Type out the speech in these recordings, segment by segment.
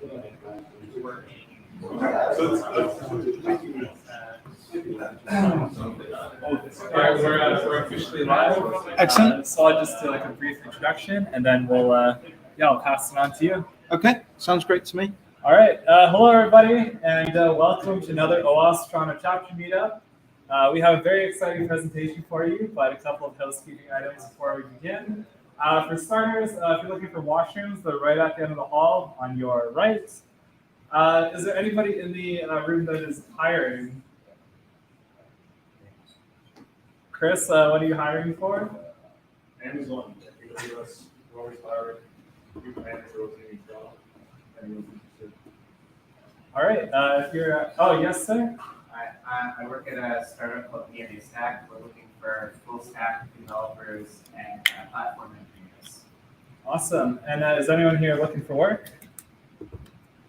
We're officially live. Excellent. So I'll just do like a brief introduction, and then I'll pass it on to you. Okay, sounds great to me. All right. Hello, everybody, and welcome to another OWASP Toronto chapter meetup. We have a very exciting presentation for you, but a couple of housekeeping items before we begin. For starters, if you're looking for washrooms, they're right at the end of the hall on your right. Is there anybody in the room that is hiring? Chris, what are you hiring for? Amazon, AWS, we're always hiring. New managers in each job. All right. If you're, oh yes, sir. I work at a startup called DNA Stack. We're looking for full stack developers and platform engineers. Awesome. And is anyone here looking for work?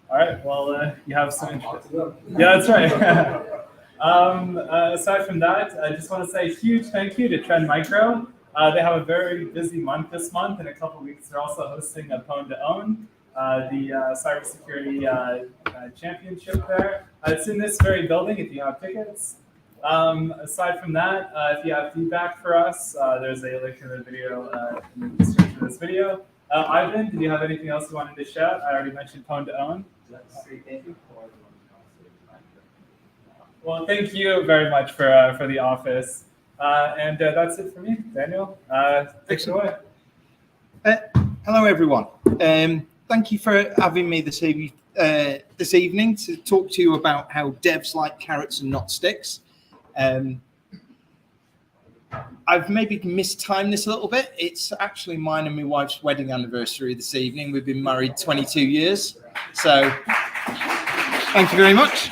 All right. Well, you have some interest. Yeah, that's right. Aside from that, I just want to say a huge thank you to Trend Micro. They have a very busy month this month. In a couple of weeks, they're also hosting a Pwn to Own, the cybersecurity championship there. It's in this very building if you have tickets. Aside from that, if you have feedback for us, there's a link in the video, in the description of this video. Ivan, did you have anything else you wanted to shout? I already mentioned Pwn to Own. Well, thank you very much for the office. And that's it for me. Daniel, take it away. Hello, everyone. Thank you for having me this evening to talk to you about how devs like carrots and not sticks. I've maybe mistimed this a little bit. It's actually mine and my wife's wedding anniversary this evening. We've been married 22 years. So thank you very much.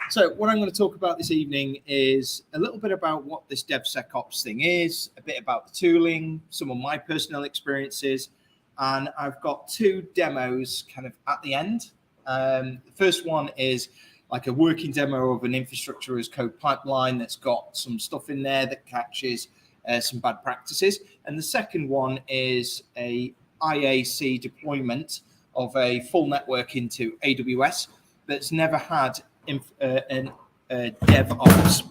So what I'm going to talk about this evening is a little bit about what this DevSecOps thing is, a bit about the tooling, some of my personal experiences, and I've got two demos kind of at the end. The first one is like a working demo of an infrastructure as code pipeline that's got some stuff in there that catches some bad practices. And the second one is a IAC deployment of a full network into AWS that's never had DevOps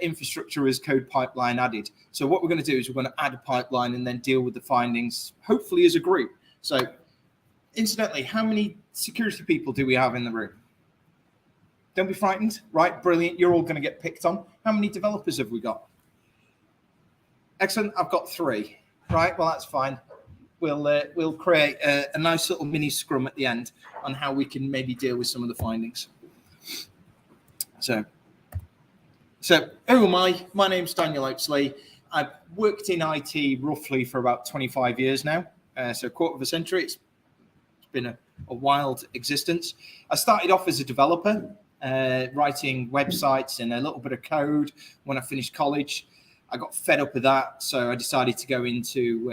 infrastructure as code pipeline added. So what we're going to do is we're going to add a pipeline and then deal with the findings, hopefully as a group. So incidentally, how many security people do we have in the room? Don't be frightened, right? Brilliant. You're all going to get picked on. How many developers have we got? Excellent. I've got 3. Right. Well, that's fine. We'll create a nice little mini scrum at the end on how we can maybe deal with some of the findings. So who am I? My name's Daniel Oates-Lee. I've worked in IT roughly for about 25 years now. So a quarter of a century. It's been a wild existence. I started off as a developer, writing websites and a little bit of code when I finished college. I got fed up with that, so I decided to go into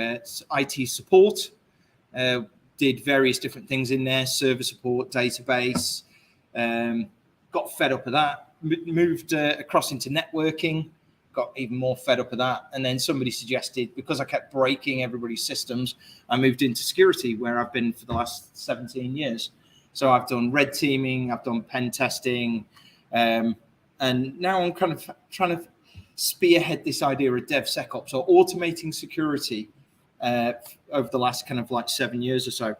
IT support. Did various different things in there, server support, database. Got fed up with that. Moved across into networking. Got even more fed up with that. And then somebody suggested, because I kept breaking everybody's systems, I moved into security, where I've been for the last 17 years. So I've done red teaming, I've done pen testing, and now I'm kind of trying to spearhead this idea of DevSecOps, or automating security, over the last kind of like 7 years or so.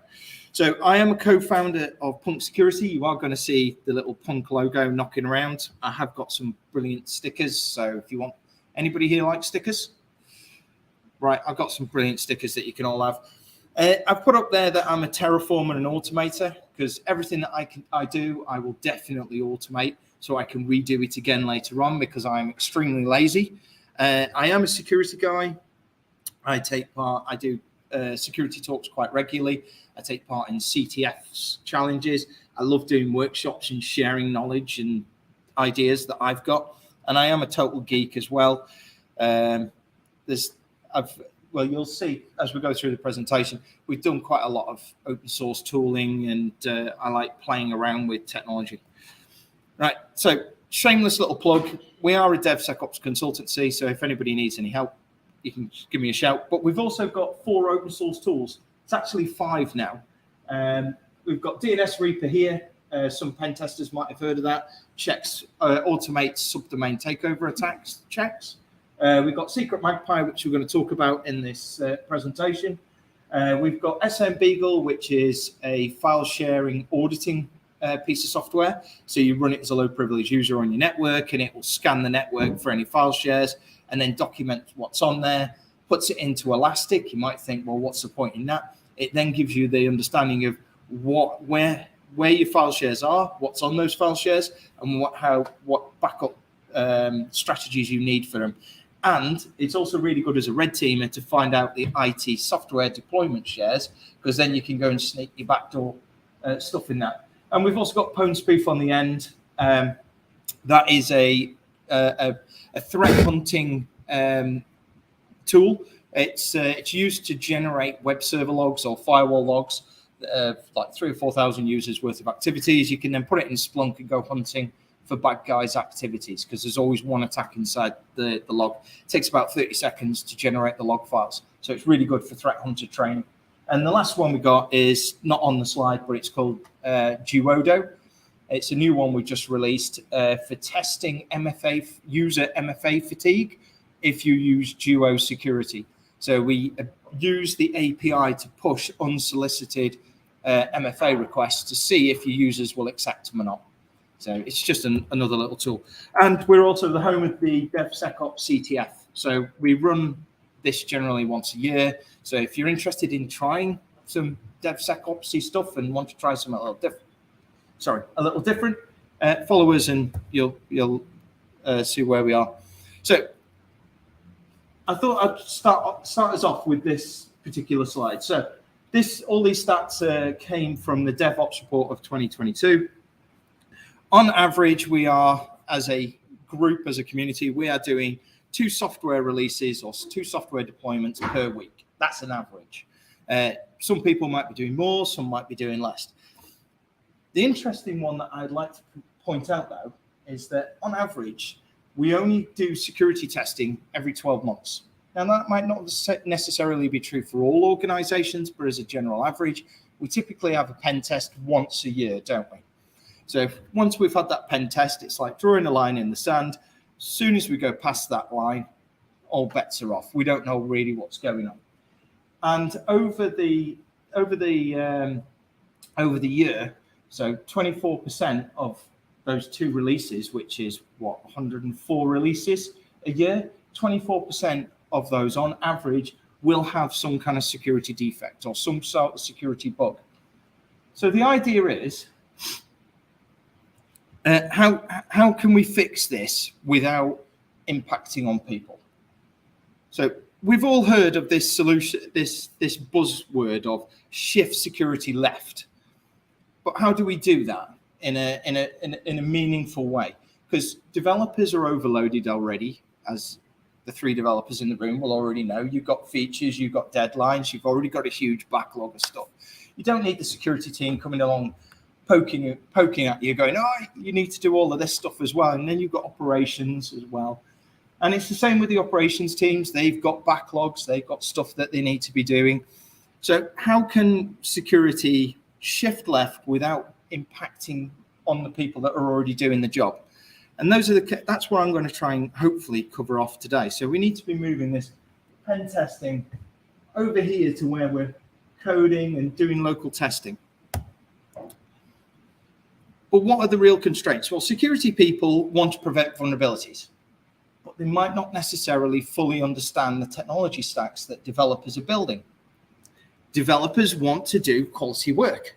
So I am a co-founder of Punk Security. You are going to see the little Punk logo knocking around. I have got some brilliant stickers. So if you want, anybody here like stickers? Right, I've got some brilliant stickers that you can all have. I've put up there that I'm a terraformer and an automator, because everything that I do, I will definitely automate so I can redo it again later on, because I'm extremely lazy. I am a security guy. I do security talks quite regularly. I take part in CTF's challenges. I love doing workshops and sharing knowledge and ideas that I've got. And I am a total geek as well. You'll see as we go through the presentation, we've done quite a lot of open source tooling, and I like playing around with technology. Right, so shameless little plug. We are a DevSecOps consultancy, so if anybody needs any help, you can give me a shout. But we've also got 4 open source tools It's actually 5 now. We've got DNS Reaper here. Some pen testers might have heard of that. Checks, automates subdomain takeover attacks checks. We've got Secret Magpie, which we're going to talk about in this presentation. We've got SM Beagle, which is a file sharing auditing piece of software. So you run it as a low privilege user on your network, and it will scan the network for any file shares and then document what's on there, puts it into Elastic. You might think, well, what's the point in that? It then gives you the understanding of where your file shares are, what's on those file shares, and what backup strategies you need for them. And it's also really good as a red teamer to find out the IT software deployment shares, because then you can go and sneak your backdoor stuff in that. And we've also got Pwn Spoof on the end. That is a threat hunting tool. It's used to generate web server logs or firewall logs, like 3,000 or 4,000 users worth of activities. You can then put it in Splunk and go hunting for bad guys' activities, because there's always one attack inside the log. It takes about 30 seconds to generate the log files. So it's really good for threat hunter training. And the last one we got is not on the slide, but it's called Duodo. It's a new one we just released for testing user MFA fatigue if you use Duo security. So we use the API to push unsolicited MFA requests to see if your users will accept them or not. So it's just another little tool. And we're also the home of the DevSecOps CTF. So we run this generally once a year. So if you're interested in trying some DevSecOps stuff and want to try something a little different, follow us and you'll see where we are. So I thought I'd start us off with this particular slide. So all these stats came from the DevOps report of 2022. On average, we are, as a group, as a community, we are doing 2 software releases or 2 software deployments per week. That's an average. Some people might be doing more, some might be doing less. The interesting one that I'd like to point out, though, is that on average, we only do security testing every 12 months. Now, that might not necessarily be true for all organizations, but as a general average, we typically have a pen test once a year, don't we? So once we've had that pen test, it's like drawing a line in the sand. As soon as we go past that line, all bets are off. We don't know really what's going on. And over the year, so 24% of those 2 releases, which is 104 releases a year, 24% of those on average will have some kind of security defect or some sort of security bug. So the idea is, how can we fix this without impacting on people? So we've all heard of this solution, this buzzword of shift security left. But how do we do that in a meaningful way? Because developers are overloaded already, as the 3 developers in the room will already know. You've got features, you've got deadlines, you've already got a huge backlog of stuff. You don't need the security team coming along poking at you, going, oh, you need to do all of this stuff as well. And then you've got operations as well. And it's the same with the operations teams. They've got backlogs, they've got stuff that they need to be doing. So how can security shift left without impacting on the people that are already doing the job? And that's what I'm going to try and hopefully cover off today. So we need to be moving this pen testing over here to where we're coding and doing local testing. But what are the real constraints? Well, security people want to prevent vulnerabilities, but they might not necessarily fully understand the technology stacks that developers are building. Developers want to do quality work,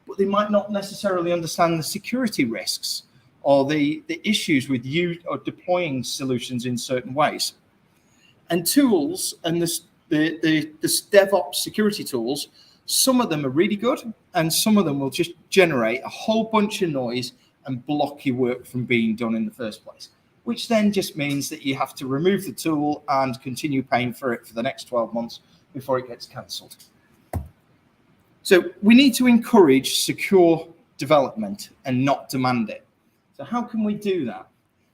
but they might not necessarily understand the security risks or the issues with you or deploying solutions in certain ways. And tools and the DevOps security tools, some of them are really good, and some of them will just generate a whole bunch of noise and block your work from being done in the first place, which then just means that you have to remove the tool and continue paying for it for the next 12 months before it gets cancelled. So we need to encourage secure development and not demand it. So how can we do that?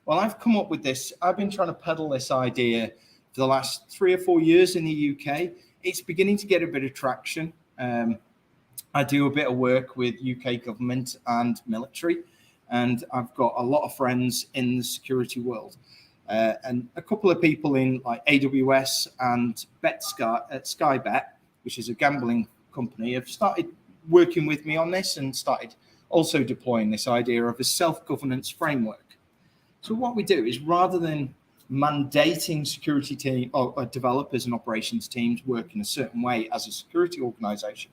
Well, I've come up with this. I've been trying to peddle this idea for the last 3 or 4 years in the UK. It's beginning to get a bit of traction. I do a bit of work with UK government and military, and I've got a lot of friends in the security world. And a couple of people in like AWS and Skybet, which is a gambling company, have started working with me on this and started also deploying this idea of a self-governance framework. So what we do is, rather than mandating security team or developers and operations teams work in a certain way as a security organization,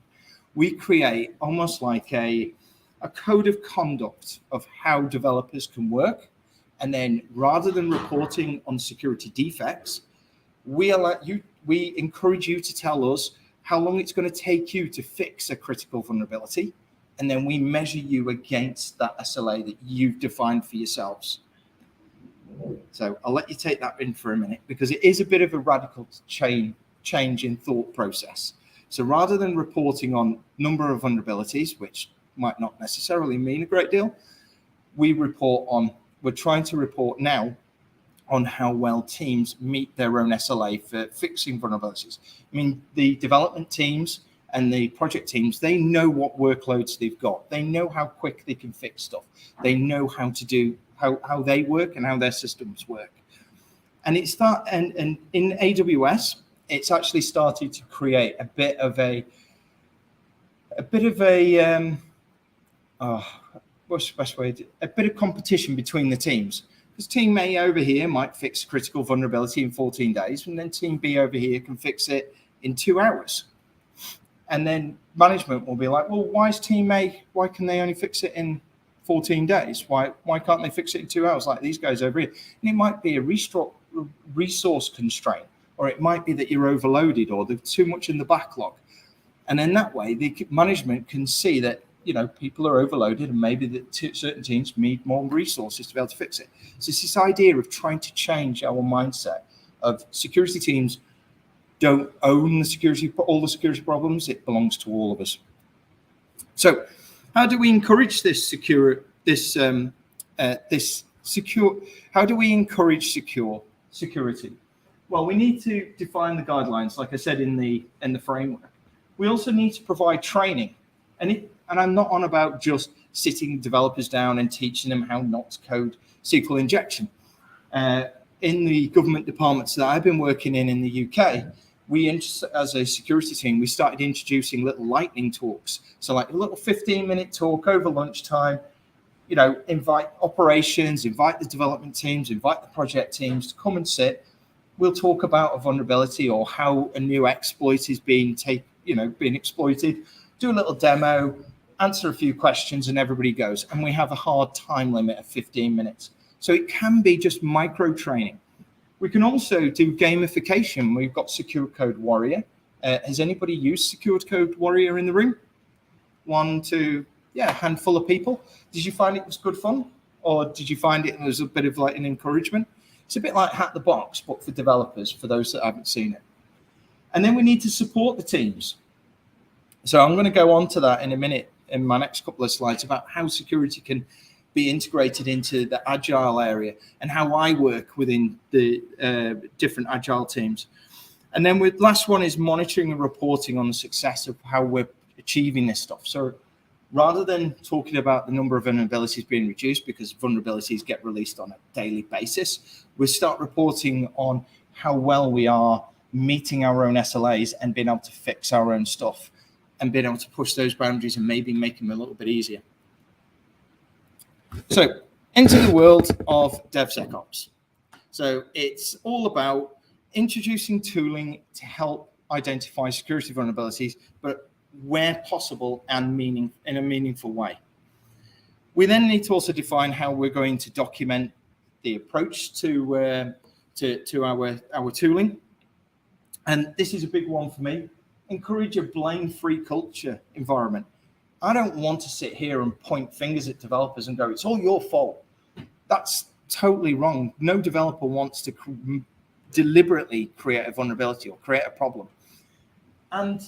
we create almost like a code of conduct of how developers can work. And then rather than reporting on security defects, we encourage you to tell us how long it's going to take you to fix a critical vulnerability. And then we measure you against that SLA that you've defined for yourselves. So I'll let you take that in for a minute, because it is a bit of a radical change in thought process. So rather than reporting on number of vulnerabilities, which might not necessarily mean a great deal, we're trying to report now on how well teams meet their own SLA for fixing vulnerabilities. I mean, the development teams and the project teams, they know what workloads they've got. They know how quick they can fix stuff. They know how to do, how they work and how their systems work. And it's that, and in AWS, it's actually started to create a bit of what's the best way a bit of competition between the teams. Because team A over here might fix a critical vulnerability in 14 days, and then team B over here can fix it in 2 hours. And then management will be like, well, why is team A, why can they only fix it in 14 days? Why can't they fix it in 2 hours like these guys over here? And it might be a resource constraint, or it might be that you're overloaded or there's too much in the backlog. And then that way, the management can see that, you know, people are overloaded and maybe that certain teams need more resources to be able to fix it. So it's this idea of trying to change our mindset of security teams don't own all the security problems. It belongs to all of us. So how do we encourage secure security? Well, we need to define the guidelines, like I said, in the framework. We also need to provide training. And I'm not on about just sitting developers down and teaching them how not to code SQL injection. In the government departments that I've been working in the UK, as a security team, we started introducing little lightning talks. So like a little 15-minute talk over lunchtime, you know, invite operations, invite the development teams, invite the project teams to come and sit. We'll talk about a vulnerability or how a new exploit is being exploited, do a little demo, answer a few questions, and everybody goes. And we have a hard time limit of 15 minutes. So it can be just micro training. We can also do gamification. We've got Secure Code Warrior. Has anybody used Secure Code Warrior in the room? A handful of people. Did you find it was good fun? Or did you find it was a bit of like an encouragement? It's a bit like Hack the Box, but for developers, for those that haven't seen it. And then we need to support the teams. So I'm going to go on to that in a minute in my next couple of slides about how security can be integrated into the agile area and how I work within the different agile teams. And then last one is monitoring and reporting on the success of how we're achieving this stuff. So rather than talking about the number of vulnerabilities being reduced, because vulnerabilities get released on a daily basis, we start reporting on how well we are meeting our own SLAs and being able to fix our own stuff and being able to push those boundaries and maybe make them a little bit easier. So into the world of DevSecOps. So it's all about introducing tooling to help identify security vulnerabilities, but where possible and in a meaningful way. We then need to also define how we're going to document the approach to our tooling. And this is a big one for me. Encourage a blame-free culture environment. I don't want to sit here and point fingers at developers and go, it's all your fault. That's totally wrong. No developer wants to deliberately create a vulnerability or create a problem. And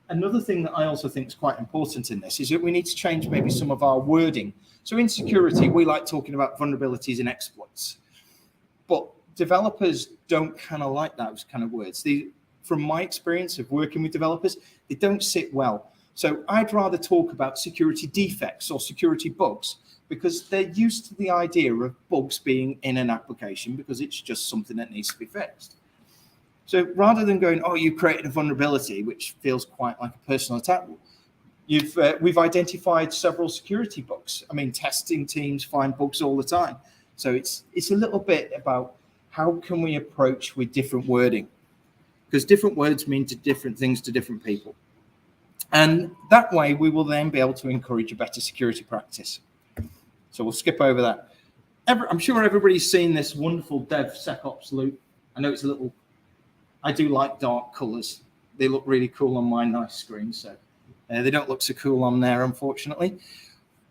another thing that I also think is quite important in this is that we need to change maybe some of our wording. So in security, we like talking about vulnerabilities and exploits. But developers don't kind of like those kind of words. From my experience of working with developers, They don't sit well. So I'd rather talk about security defects or security bugs, because they're used to the idea of bugs being in an application because it's just something that needs to be fixed. So rather than going, oh, you created a vulnerability, which feels quite like a personal attack, we've identified several security bugs. I mean, testing teams find bugs all the time. So it's a little bit about how can we approach with different wording, because different words mean different things to different people. And that way we will then be able to encourage a better security practice. So we'll skip over that. I'm sure everybody's seen this wonderful DevSecOps loop. I know it's a little, I do like dark colors. They look really cool on my nice screen. So they don't look so cool on there, unfortunately.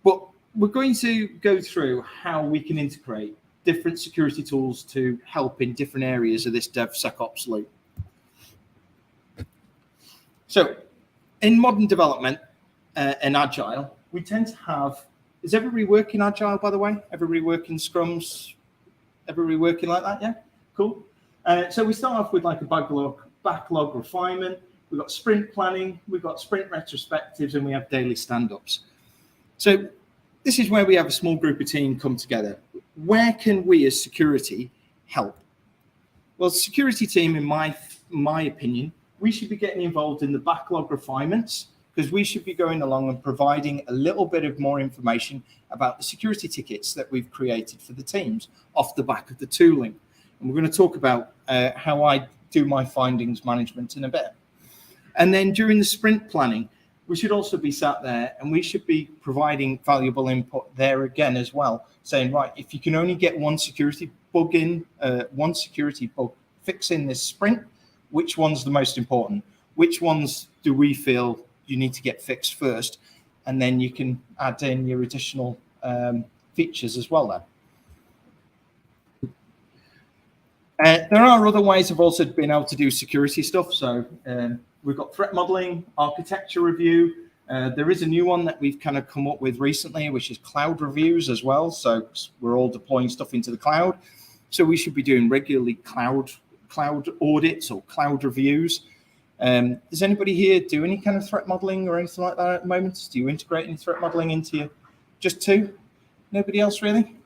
But we're going to go through how we can integrate different security tools to help in different areas of this DevSecOps loop. So in modern development and Agile, we tend to have, is everybody working Agile, by the way? Everybody working Scrums? Everybody working like that, yeah? Cool. So we start off with like a backlog refinement. We've got sprint planning, we've got sprint retrospectives, and we have daily stand-ups. So this is where we have a small group of team come together. Where can we as security help? Well, security team, in my opinion, we should be getting involved in the backlog refinements, because we should be going along and providing a little bit of more information about the security tickets that we've created for the teams off the back of the tooling. And we're going to talk about how I do my findings management in a bit. And then during the sprint planning, we should also be sat there and we should be providing valuable input there again as well, saying, right, if you can only get one security bug fix in this sprint, which one's the most important? Which ones do we feel you need to get fixed first? And then you can add in your additional features as well there. There are other ways of also being able to do security stuff. So we've got threat modeling, architecture review. There is a new one that we've kind of come up with recently, which is cloud reviews as well. So we're all deploying stuff into the cloud. So we should be doing regularly cloud audits or cloud reviews. Does anybody here do any kind of threat modeling or anything like that at the moment? Do you integrate any threat modeling into your, just two? Nobody else really?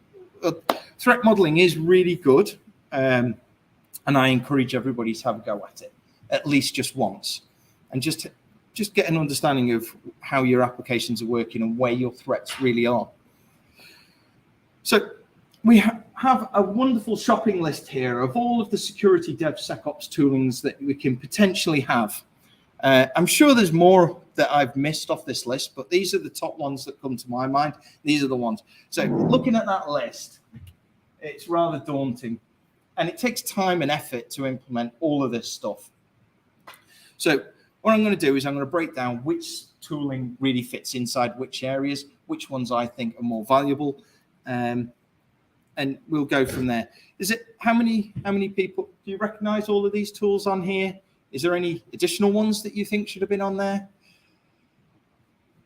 Threat modeling is really good. And I encourage everybody to have a go at it, at least just once, and just get an understanding of how your applications are working and where your threats really are. So we have a wonderful shopping list here of all of the security DevSecOps toolings that we can potentially have. I'm sure there's more that I've missed off this list, but these are the top ones that come to my mind. These are the ones. So looking at that list, it's rather daunting. And it takes time and effort to implement all of this stuff. So what I'm going to do is I'm going to break down which tooling really fits inside which areas, which ones I think are more valuable, and we'll go from there. Is it how many people do you recognize all of these tools on here? Is there any additional ones that you think should have been on there?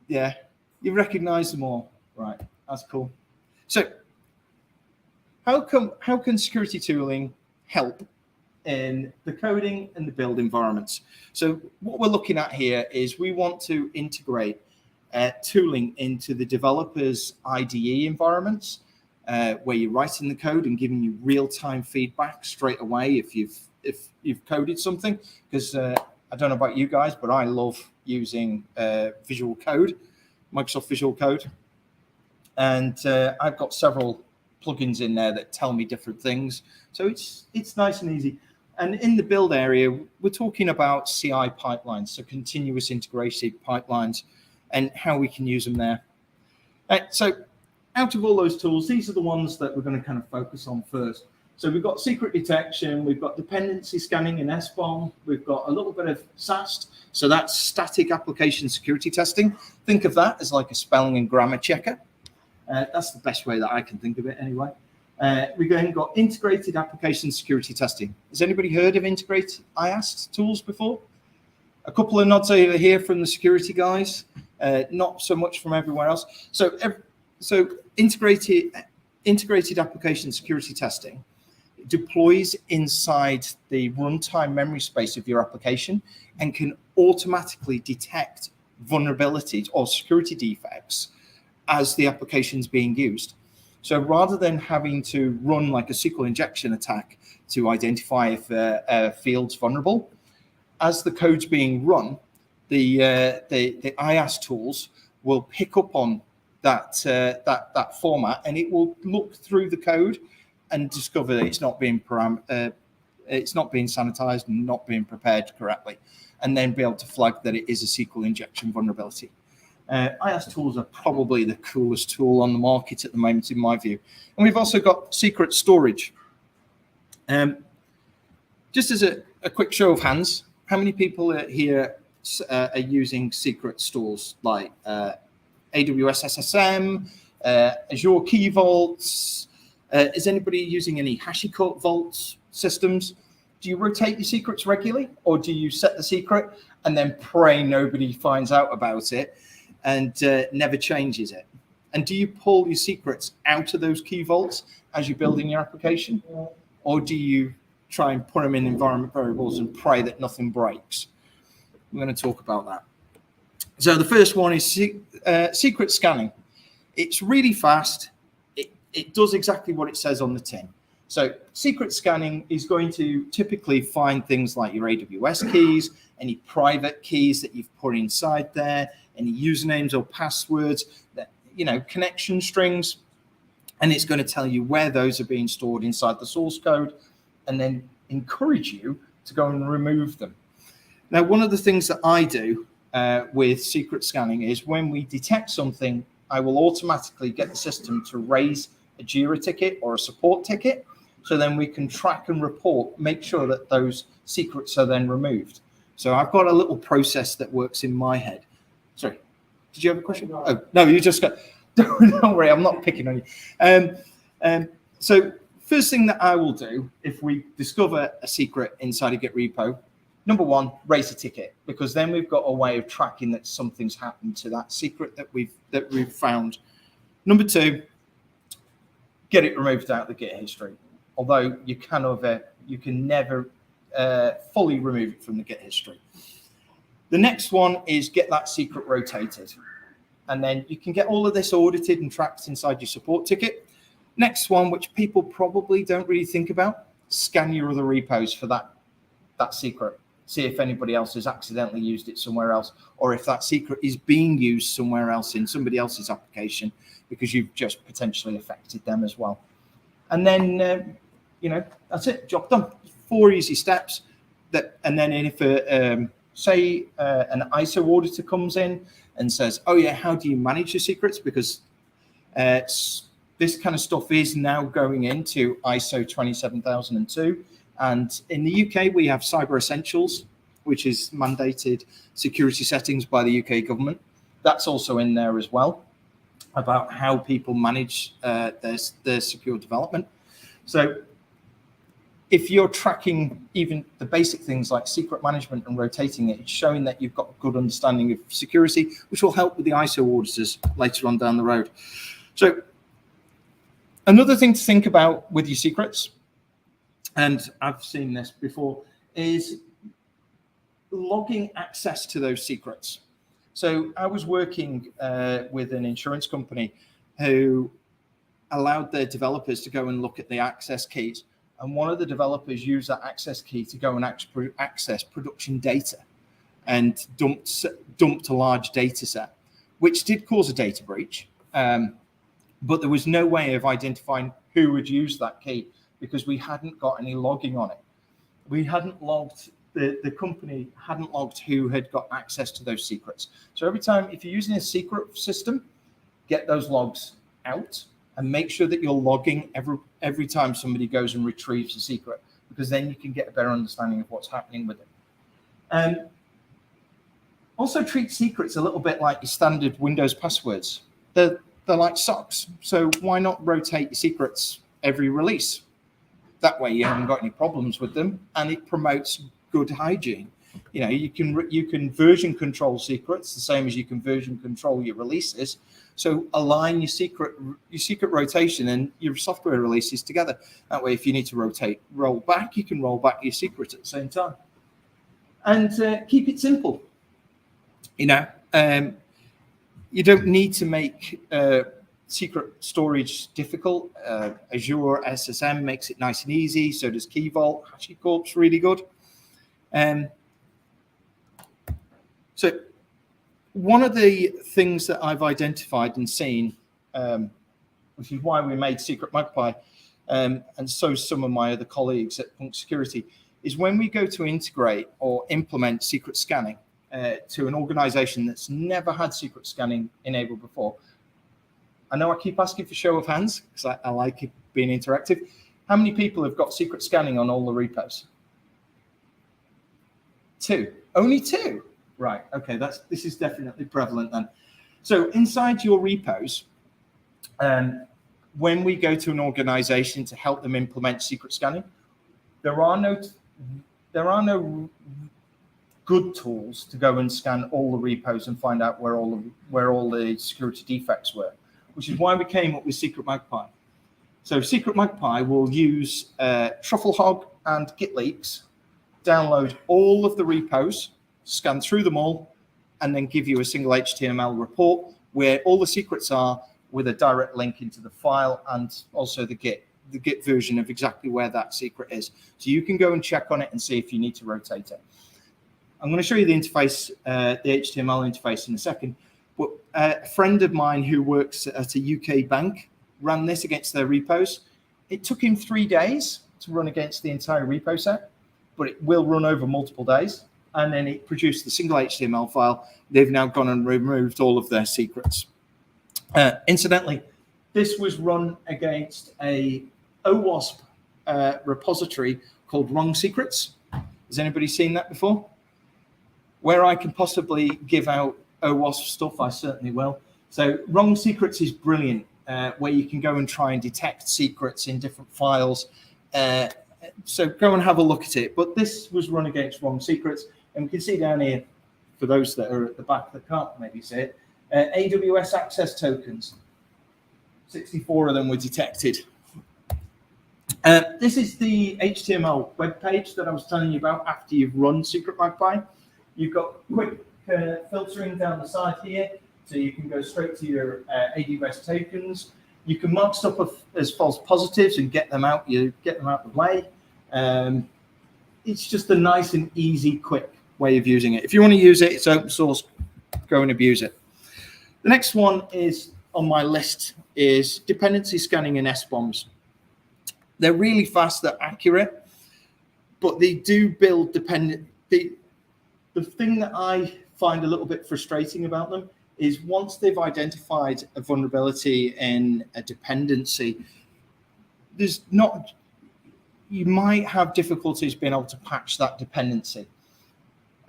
Yeah, you recognize them all, right? That's cool. So how can security tooling help in the coding and the build environments? So what we're looking at here is we want to integrate tooling into the developers' IDE environments, where you're writing the code and giving you real-time feedback straight away if you've coded something. Because I don't know about you guys, but I love using Visual Code, Microsoft Visual Code, and I've got several plugins in there that tell me different things. So it's nice and easy. And in the build area, we're talking about CI pipelines, so continuous integration pipelines, and how we can use them there. So out of all those tools, these are the ones that we're going to kind of focus on first. So we've got secret detection, we've got dependency scanning in SBOM, we've got a little bit of SAST, so that's static application security testing. Think of that as like a spelling and grammar checker. That's the best way that I can think of it anyway. We've then got integrated application security testing. Has anybody heard of integrated IAST tools before? A couple of nods over here from the security guys, not so much from everywhere else. So integrated application security testing deploys inside the runtime memory space of your application and can automatically detect vulnerabilities or security defects as the application is being used. So rather than having to run like a SQL injection attack to identify if a field's vulnerable, as the code's being run, the IaaS tools will pick up on that format, and it will look through the code and discover that it's not being sanitized and not being prepared correctly, and then be able to flag that it is a SQL injection vulnerability. IaaS tools are probably the coolest tool on the market at the moment, in my view. And we've also got secret storage. Just as a quick show of hands, how many people here are using secret stores like AWS SSM, Azure Key Vaults? Is anybody using any HashiCorp Vaults systems? Do you rotate your secrets regularly, or do you set the secret and then pray nobody finds out about it and never changes it? And do you pull your secrets out of those key vaults as you're building your application, or do you try and put them in environment variables and pray that nothing breaks? We're going to talk about that. So the first one is secret scanning. It's really fast. It does exactly what it says on the tin. So secret scanning is going to typically find things like your AWS keys, any private keys that you've put inside there, any usernames or passwords, that, connection strings, and it's going to tell you where those are being stored inside the source code, and then encourage you to go and remove them. Now, one of the things that I do with secret scanning is when we detect something, I will automatically get the system to raise a JIRA ticket or a support ticket, so then we can track and report, make sure that those secrets are then removed. So I've got a little process that works in my head. Sorry, did you have a question? Oh, no, you just got, don't worry, I'm not picking on you. So first thing that I will do if we discover a secret inside a Git repo, number one, raise a ticket, because then we've got a way of tracking that something's happened to that secret that we've found. Number two, get it removed out of the Git history. Although you can never fully remove it from the Git history. The next one is get that secret rotated. And then you can get all of this audited and tracked inside your support ticket. Next one, which people probably don't really think about, scan your other repos for that secret. See if anybody else has accidentally used it somewhere else, or if that secret is being used somewhere else in somebody else's application because you've just potentially affected them as well. And then, that's it, job done. 4 easy steps. And then if say an ISO auditor comes in and says, oh yeah, how do you manage your secrets? Because this kind of stuff is now going into ISO 27002. And in the UK, we have Cyber Essentials, which is mandated security settings by the UK government. That's also in there as well, about how people manage their secure development. So if you're tracking even the basic things like secret management and rotating it, it's showing that you've got a good understanding of security, which will help with the ISO auditors later on down the road. So another thing to think about with your secrets, and I've seen this before, is logging access to those secrets. So I was working with an insurance company who allowed their developers to go and look at the access keys. And one of the developers used that access key to go and access production data and dumped a large data set, which did cause a data breach. But there was no way of identifying who had used that key because we hadn't got any logging on it. We hadn't logged, the company hadn't logged who had got access to those secrets. So every time, if you're using a secret system, get those logs out and make sure that you're logging every time somebody goes and retrieves a secret, because then you can get a better understanding of what's happening with it. Also treat secrets a little bit like your standard Windows passwords. They're like socks. So why not rotate your secrets every release? That way you haven't got any problems with them, and it promotes good hygiene. You can version control secrets the same as you can version control your releases. So align your secret rotation and your software releases together. That way, if you need to roll back, you can roll back your secret at the same time. And keep it simple. You know, you don't need to make secret storage difficult. Azure SSM makes it nice and easy. So does Key Vault. HashiCorp's really good. So one of the things that I've identified and seen, which is why we made Secret Magpie, and so some of my other colleagues at Punk Security, is when we go to integrate or implement secret scanning to an organization that's never had secret scanning enabled before. I know I keep asking for show of hands because I like it being interactive. How many people have got secret scanning on all the repos? 2. Only 2. Right. Okay. This is definitely prevalent then. So inside your repos, when we go to an organization to help them implement secret scanning, there are no good tools to go and scan all the repos and find out where all the security defects were, which is why we came up with Secret Magpie. So Secret Magpie will use Trufflehog and Git leaks, download all of the repos, scan through them all, and then give you a single HTML report where all the secrets are with a direct link into the file and also the Git version of exactly where that secret is. So you can go and check on it and see if you need to rotate it. I'm going to show you the interface, the HTML interface in a second. But a friend of mine who works at a UK bank ran this against their repos. It took him 3 days to run against the entire repo set, but it will run over multiple days. And then it produced the single HTML file. They've now gone and removed all of their secrets. Incidentally, this was run against a OWASP repository called Wrong Secrets. Has anybody seen that before? Where I can possibly give out OWASP stuff, I certainly will. So Wrong Secrets is brilliant, where you can go and try and detect secrets in different files. So go and have a look at it. But this was run against Wrong Secrets. And we can see down here, for those that are at the back that can't maybe see it, AWS access tokens. 64 of them were detected. This is the HTML web page that I was telling you about after you've run Secret Magpie. You've got quick filtering down the side here, so you can go straight to your AWS tokens. You can mark stuff as false positives and get them out. You get them out of the way. It's just a nice and easy, quick way of using it. If you want to use it, it's open source. Go and abuse it. The next one is on my list is dependency scanning and SBOMs. They're really fast, they're accurate, but they do build dependent. The thing that I find a little bit frustrating about them is once they've identified a vulnerability in a dependency, you might have difficulties being able to patch that dependency.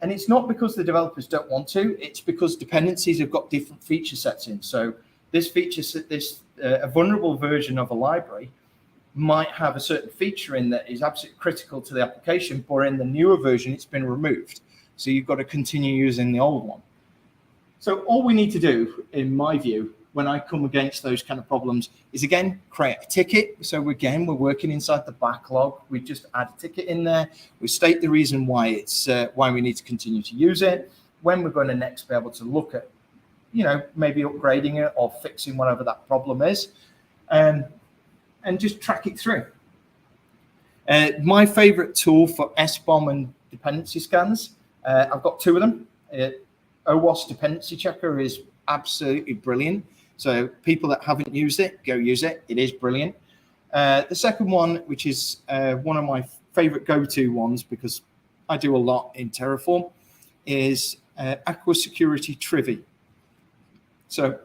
And it's not because the developers don't want to, it's because dependencies have got different feature sets in. So this feature set, a vulnerable version of a library might have a certain feature in that is absolutely critical to the application, but in the newer version, it's been removed. So you've got to continue using the old one. So all we need to do, in my view, when I come against those kind of problems is, again, create a ticket. So again, we're working inside the backlog. We just add a ticket in there. We state the reason why why we need to continue to use it, when we're going to next be able to look at, maybe upgrading it or fixing whatever that problem is, and just track it through. My favorite tool for SBOM and dependency scans, I've got 2 of them. OWASP Dependency Checker is absolutely brilliant. So people that haven't used it, go use it. It is brilliant. The second one, which is one of my favorite go-to ones because I do a lot in Terraform, is Aqua Security Trivy. So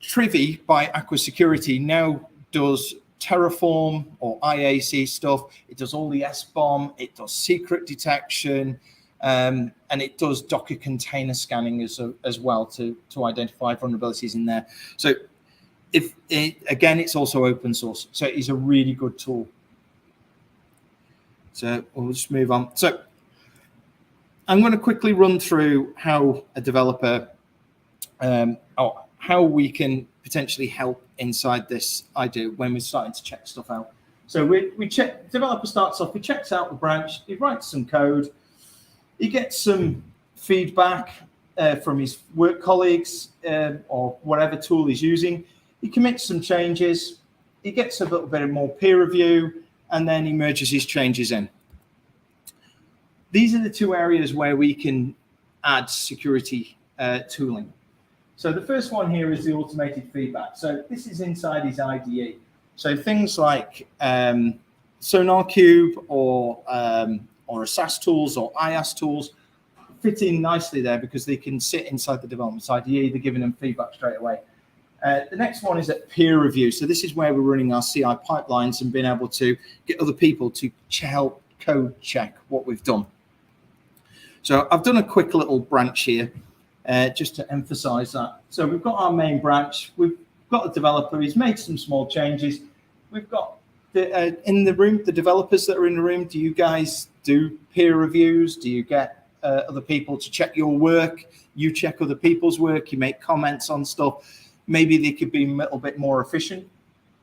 Trivy by Aqua Security now does Terraform or IAC stuff. It does all the SBOM. It does secret detection. And it does Docker container scanning as well to identify vulnerabilities in there. So again, it's also open source. So it is a really good tool. So we'll just move on. So I'm going to quickly run through how a developer, or how we can potentially help inside this idea when we're starting to check stuff out. So we check, developer starts off, he checks out the branch, he writes some code, he gets some feedback from his work colleagues or whatever tool he's using. He commits some changes, he gets a little bit more peer review, and then he merges his changes in. These are the two areas where we can add security tooling. So the first one here is the automated feedback. So this is inside his IDE. So things like SonarQube or SAS tools or IaaS tools fit in nicely there because they can sit inside the development IDE. They're giving them feedback straight away. The next one is at peer review. So this is where we're running our CI pipelines and being able to get other people to help code check what we've done. So I've done a quick little branch here just to emphasize that. So we've got our main branch. We've got a developer. He's made some small changes. We've got in the room, the developers that are in the room. Do you guys do peer reviews? Do you get other people to check your work? You check other people's work. You make comments on stuff. Maybe they could be a little bit more efficient.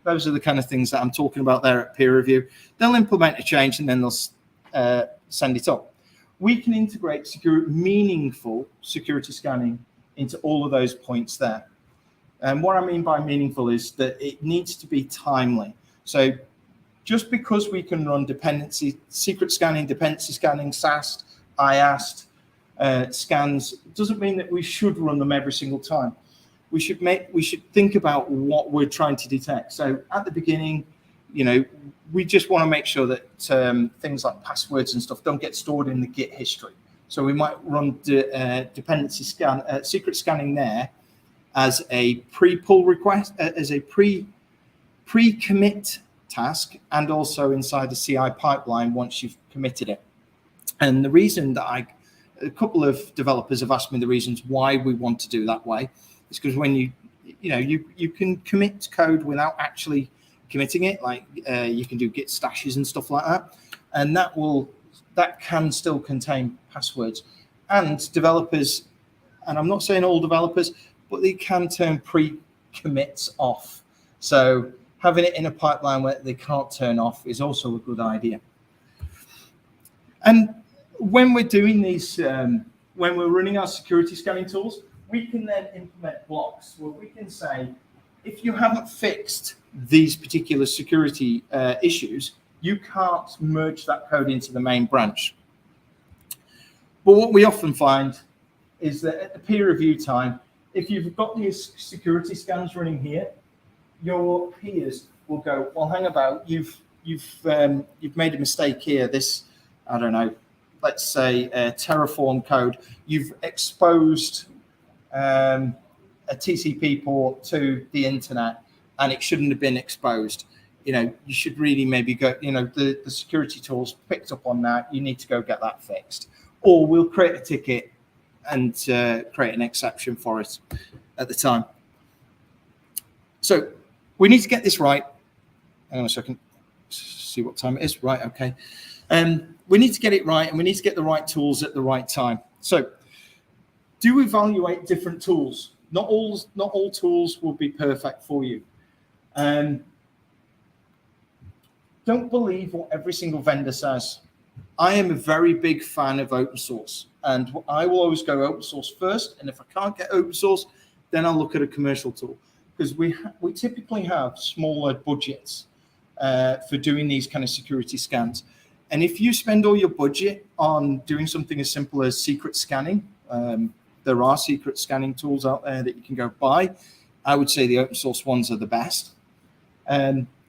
Those are the kind of things that I'm talking about there at peer review. They'll implement a change and then they'll send it up. We can integrate meaningful security scanning into all of those points there. And what I mean by meaningful is that it needs to be timely. So just because we can run secret scanning, dependency scanning, SAST, IAST scans, doesn't mean that we should run them every single time. We should think about what we're trying to detect. So at the beginning, we just want to make sure that things like passwords and stuff don't get stored in the Git history. So we might run dependency scan, secret scanning there as a pre-pull request, as a pre-commit task, and also inside the CI pipeline once you've committed it. And the reason that a couple of developers have asked me the reasons why we want to do that way is because when you can commit code without actually committing it, like you can do Git stashes and stuff like that, and that can still contain passwords. And developers, and I'm not saying all developers, but they can turn pre-commits off. So having it in a pipeline where they can't turn off is also a good idea. And when we're doing these, when we're running our security scanning tools, we can then implement blocks where we can say, if you haven't fixed these particular security issues, you can't merge that code into the main branch. But what we often find is that at the peer review time, if you've got these security scans running here, your peers will go, well, hang about, you've made a mistake here. This, I don't know, let's say Terraform code, you've exposed a TCP port to the internet and it shouldn't have been exposed. You should really maybe go, the security tools picked up on that. You need to go get that fixed. Or we'll create a ticket and create an exception for it at the time. So we need to get this right. Hang on a second, see what time it is. Right, okay. We need to get it right and we need to get the right tools at the right time. So do evaluate different tools. Not all tools will be perfect for you. Don't believe what every single vendor says. I am a very big fan of open source, and I will always go open source first. And if I can't get open source, then I'll look at a commercial tool, because we typically have smaller budgets for doing these kind of security scans. And if you spend all your budget on doing something as simple as secret scanning, there are secret scanning tools out there that you can go buy. I would say the open source ones are the best.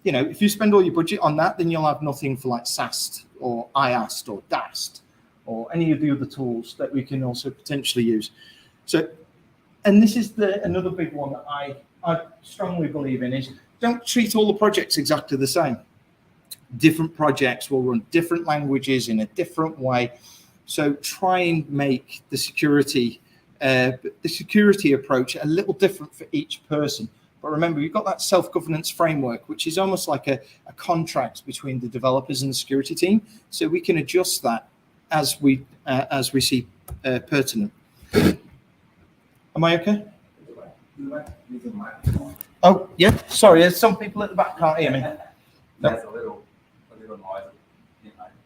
If you spend all your budget on that, then you'll have nothing for like SAST or IAST or DAST or any of the other tools that we can also potentially use. So, and this is another big one that I strongly believe in is don't treat all the projects exactly the same. Different projects will run different languages in a different way. So try and make the security approach a little different for each person. But remember, you've got that self-governance framework, which is almost like a contract between the developers and the security team. So we can adjust that as we see pertinent. Am I okay? Oh, yeah. Sorry, there's some people at the back can't hear me. There's a little noise.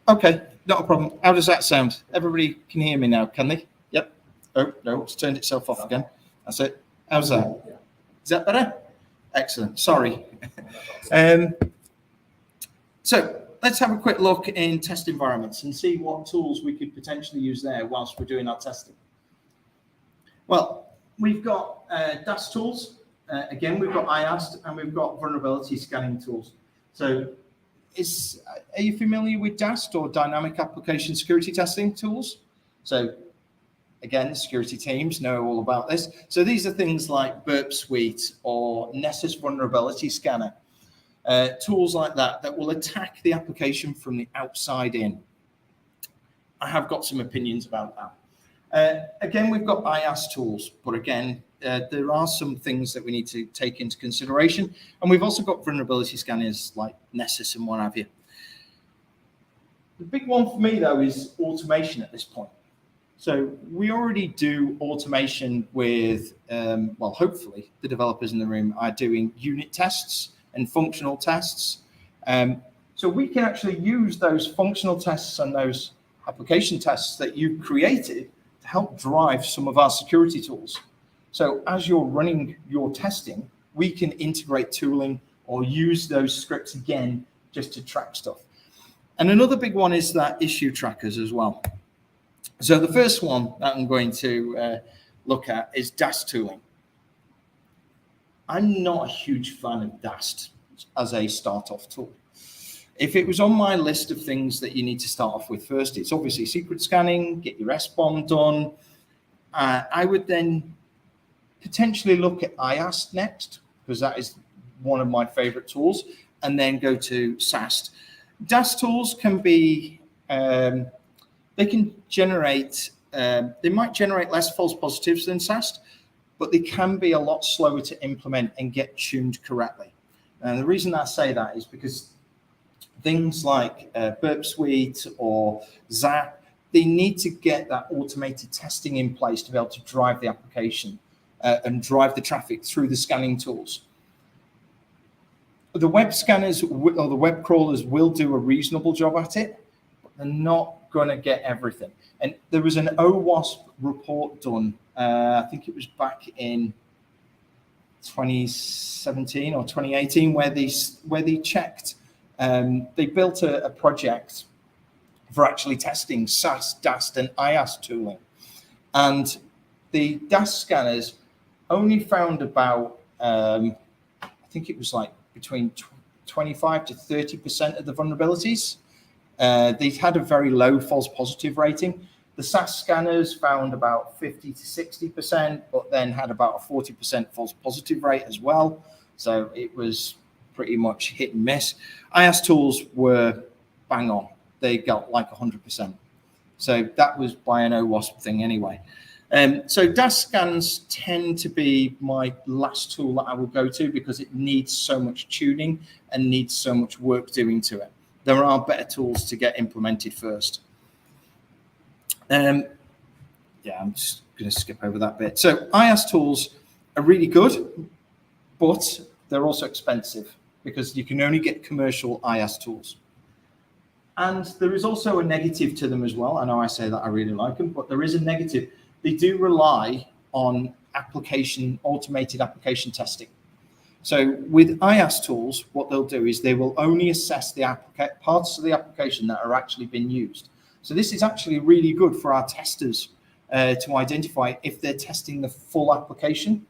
Okay, not a problem. How does that sound? Everybody can hear me now, can they? Yep. Oh, no, it's turned itself off again. That's it. How's that? Is that better? Excellent. Sorry. So let's have a quick look in test environments and see what tools we could potentially use there whilst we're doing our testing. Well, we've got DAST tools. Again, we've got IAST and we've got vulnerability scanning tools. So are you familiar with DAST, or dynamic application security testing tools? So again, the security teams know all about this. So these are things like Burp Suite or Nessus vulnerability scanner, tools like that will attack the application from the outside in. I have got some opinions about that. Again, we've got IAS tools, but again, there are some things that we need to take into consideration. And we've also got vulnerability scanners like Nessus and what have you. The big one for me, though, is automation at this point. So we already do automation with, well, hopefully the developers in the room are doing unit tests and functional tests. So we can actually use those functional tests and those application tests that you've created to help drive some of our security tools. So as you're running your testing, we can integrate tooling or use those scripts again just to track stuff. And another big one is that issue trackers as well. So the first one that I'm going to look at is DAST tooling. I'm not a huge fan of DAST as a start-off tool. If it was on my list of things that you need to start off with first, it's obviously secret scanning, get your SBOM done. I would then potentially look at IAST next, because that is one of my favorite tools, and then go to SAST. DAST tools can be, they can generate, they might generate less false positives than SAST, but they can be a lot slower to implement and get tuned correctly. And the reason I say that is because things like Burp Suite or ZAP, they need to get that automated testing in place to be able to drive the application and drive the traffic through the scanning tools. The web scanners or the web crawlers will do a reasonable job at it, but they're not going to get everything. And there was an OWASP report done, I think it was back in 2017 or 2018, where they checked, they built a project for actually testing SAST, DAST, and IAST tooling. And the DAST scanners only found about, I think it was like between 25 to 30% of the vulnerabilities. They had a very low false positive rating. The SAS scanners found about 50 to 60%, but then had about a 40% false positive rate as well. So it was pretty much hit and miss. IAS tools were bang on. They got like 100%. So that was by an OWASP thing anyway. So DAST scans tend to be my last tool that I will go to because it needs so much tuning and needs so much work doing to it. There are better tools to get implemented first. Yeah, I'm just going to skip over that bit. So IAS tools are really good, but they're also expensive because you can only get commercial IAS tools. And there is also a negative to them as well. I know I say that I really like them, but there is a negative. They do rely on automated application testing. So with IAS tools, what they'll do is they will only assess the parts of the application that are actually being used. So this is actually really good for our testers to identify if they're testing the full application,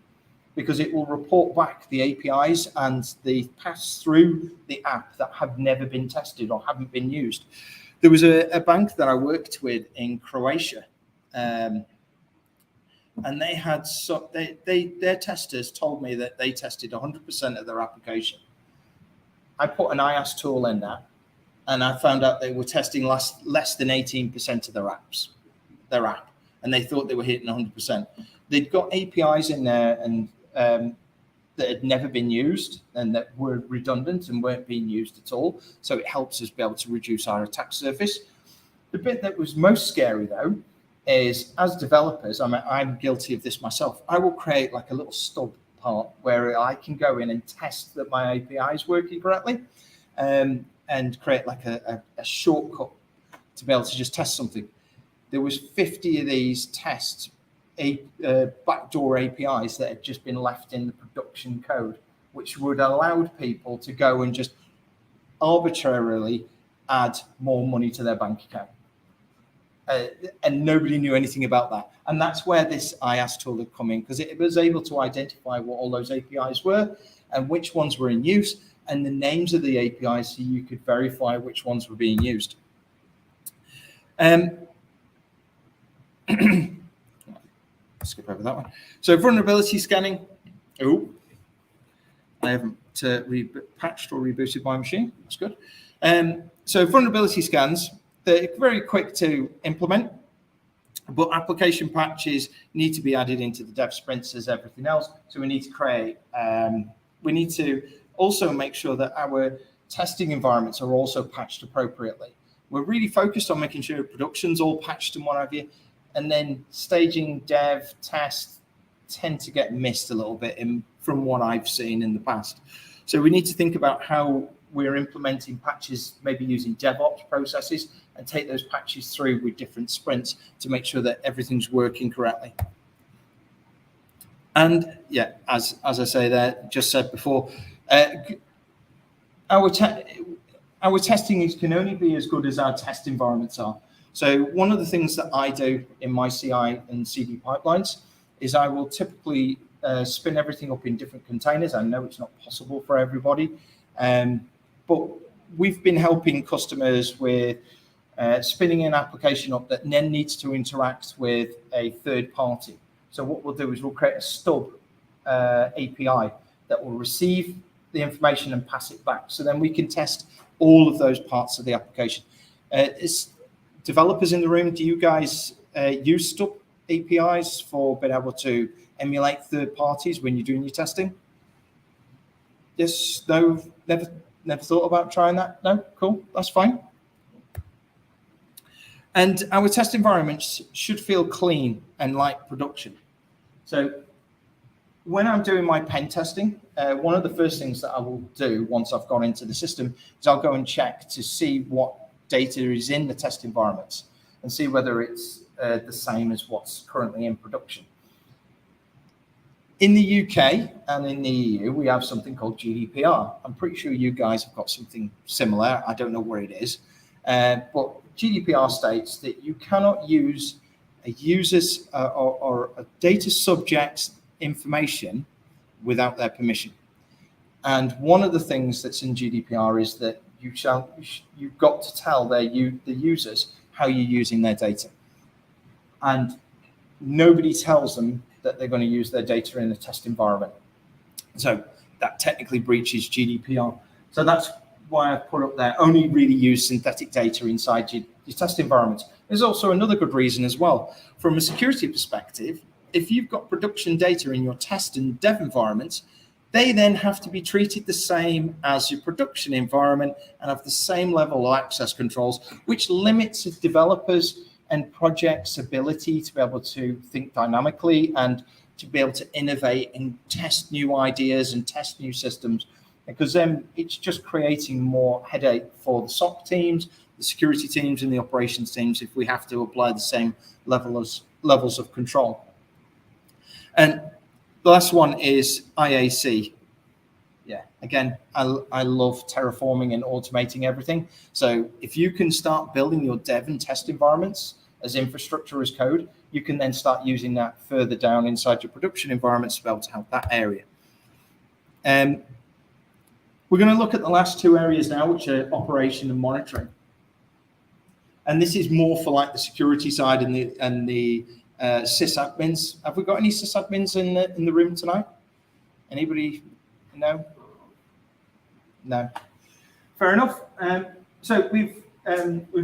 because it will report back the APIs and the pass through the app that have never been tested or haven't been used. There was a bank that I worked with in Croatia, and they had their testers told me that they tested 100% of their application. I put an IAS tool in that, and I found out they were testing less than 18% of their app, and they thought they were hitting 100%. They'd got APIs in there and that had never been used and that were redundant and weren't being used at all. So it helps us be able to reduce our attack surface. The bit that was most scary, though, is as developers, I'm guilty of this myself. I will create like a little stub part where I can go in and test that my API is working correctly, and create like a shortcut to be able to just test something. There was 50 of these tests backdoor APIs that had just been left in the production code, which would allow people to go and just arbitrarily add more money to their bank account. And nobody knew anything about that. And that's where this IaaS tool had come in, because it was able to identify what all those APIs were and which ones were in use and the names of the APIs, so you could verify which ones were being used. Skip over that one. So vulnerability scanning. Oh, I haven't patched or rebooted my machine. That's good. So vulnerability scans, they're very quick to implement, but application patches need to be added into the dev sprints as everything else. So we need to create, we need to also make sure that our testing environments are also patched appropriately. We're really focused on making sure production's all patched and what have you, and then staging, dev, test tend to get missed a little bit from what I've seen in the past. So we need to think about how we're implementing patches, maybe using DevOps processes, and take those patches through with different sprints to make sure that everything's working correctly. And yeah, as I say there, just said before, our testing can only be as good as our test environments are. So one of the things that I do in my CI and CD pipelines is I will typically spin everything up in different containers. I know it's not possible for everybody, but we've been helping customers with spinning an application up that then needs to interact with a third party. So what we'll do is we'll create a stub API that will receive the information and pass it back. So then we can test all of those parts of the application. Developers in the room, do you guys use stub APIs for being able to emulate third parties when you're doing your testing? Yes, no, never thought about trying that? No, cool, that's fine. And our test environments should feel clean and like production. So when I'm doing my pen testing, one of the first things that I will do once I've gone into the system is I'll go and check to see what data is in the test environments and see whether it's the same as what's currently in production. In the UK and in the EU, we have something called GDPR. I'm pretty sure you guys have got something similar. I don't know where it is. But GDPR states that you cannot use a user's or a data subject's information without their permission. And one of the things that's in GDPR is that you've got to tell the users how you're using their data. And nobody tells them that they're going to use their data in a test environment. So that technically breaches GDPR. So that's why I've put up there, only really use synthetic data inside your test environments. There's also another good reason as well. From a security perspective, if you've got production data in your test and dev environments, they then have to be treated the same as your production environment and have the same level of access controls, which limits developers and projects' ability to be able to think dynamically and to be able to innovate and test new ideas and test new systems, because then it's just creating more headache for the SOC teams, the security teams, and the operations teams if we have to apply the same levels of control. And the last one is IAC. Yeah, again, I love terraforming and automating everything. So if you can start building your dev and test environments as infrastructure as code, you can then start using that further down inside your production environments to be able to help that area. We're going to look at the last two areas now, which are operation and monitoring. And this is more for like the security side and the sysadmins. Have we got any sysadmins in the room tonight? Anybody? No? No. Fair enough. So we've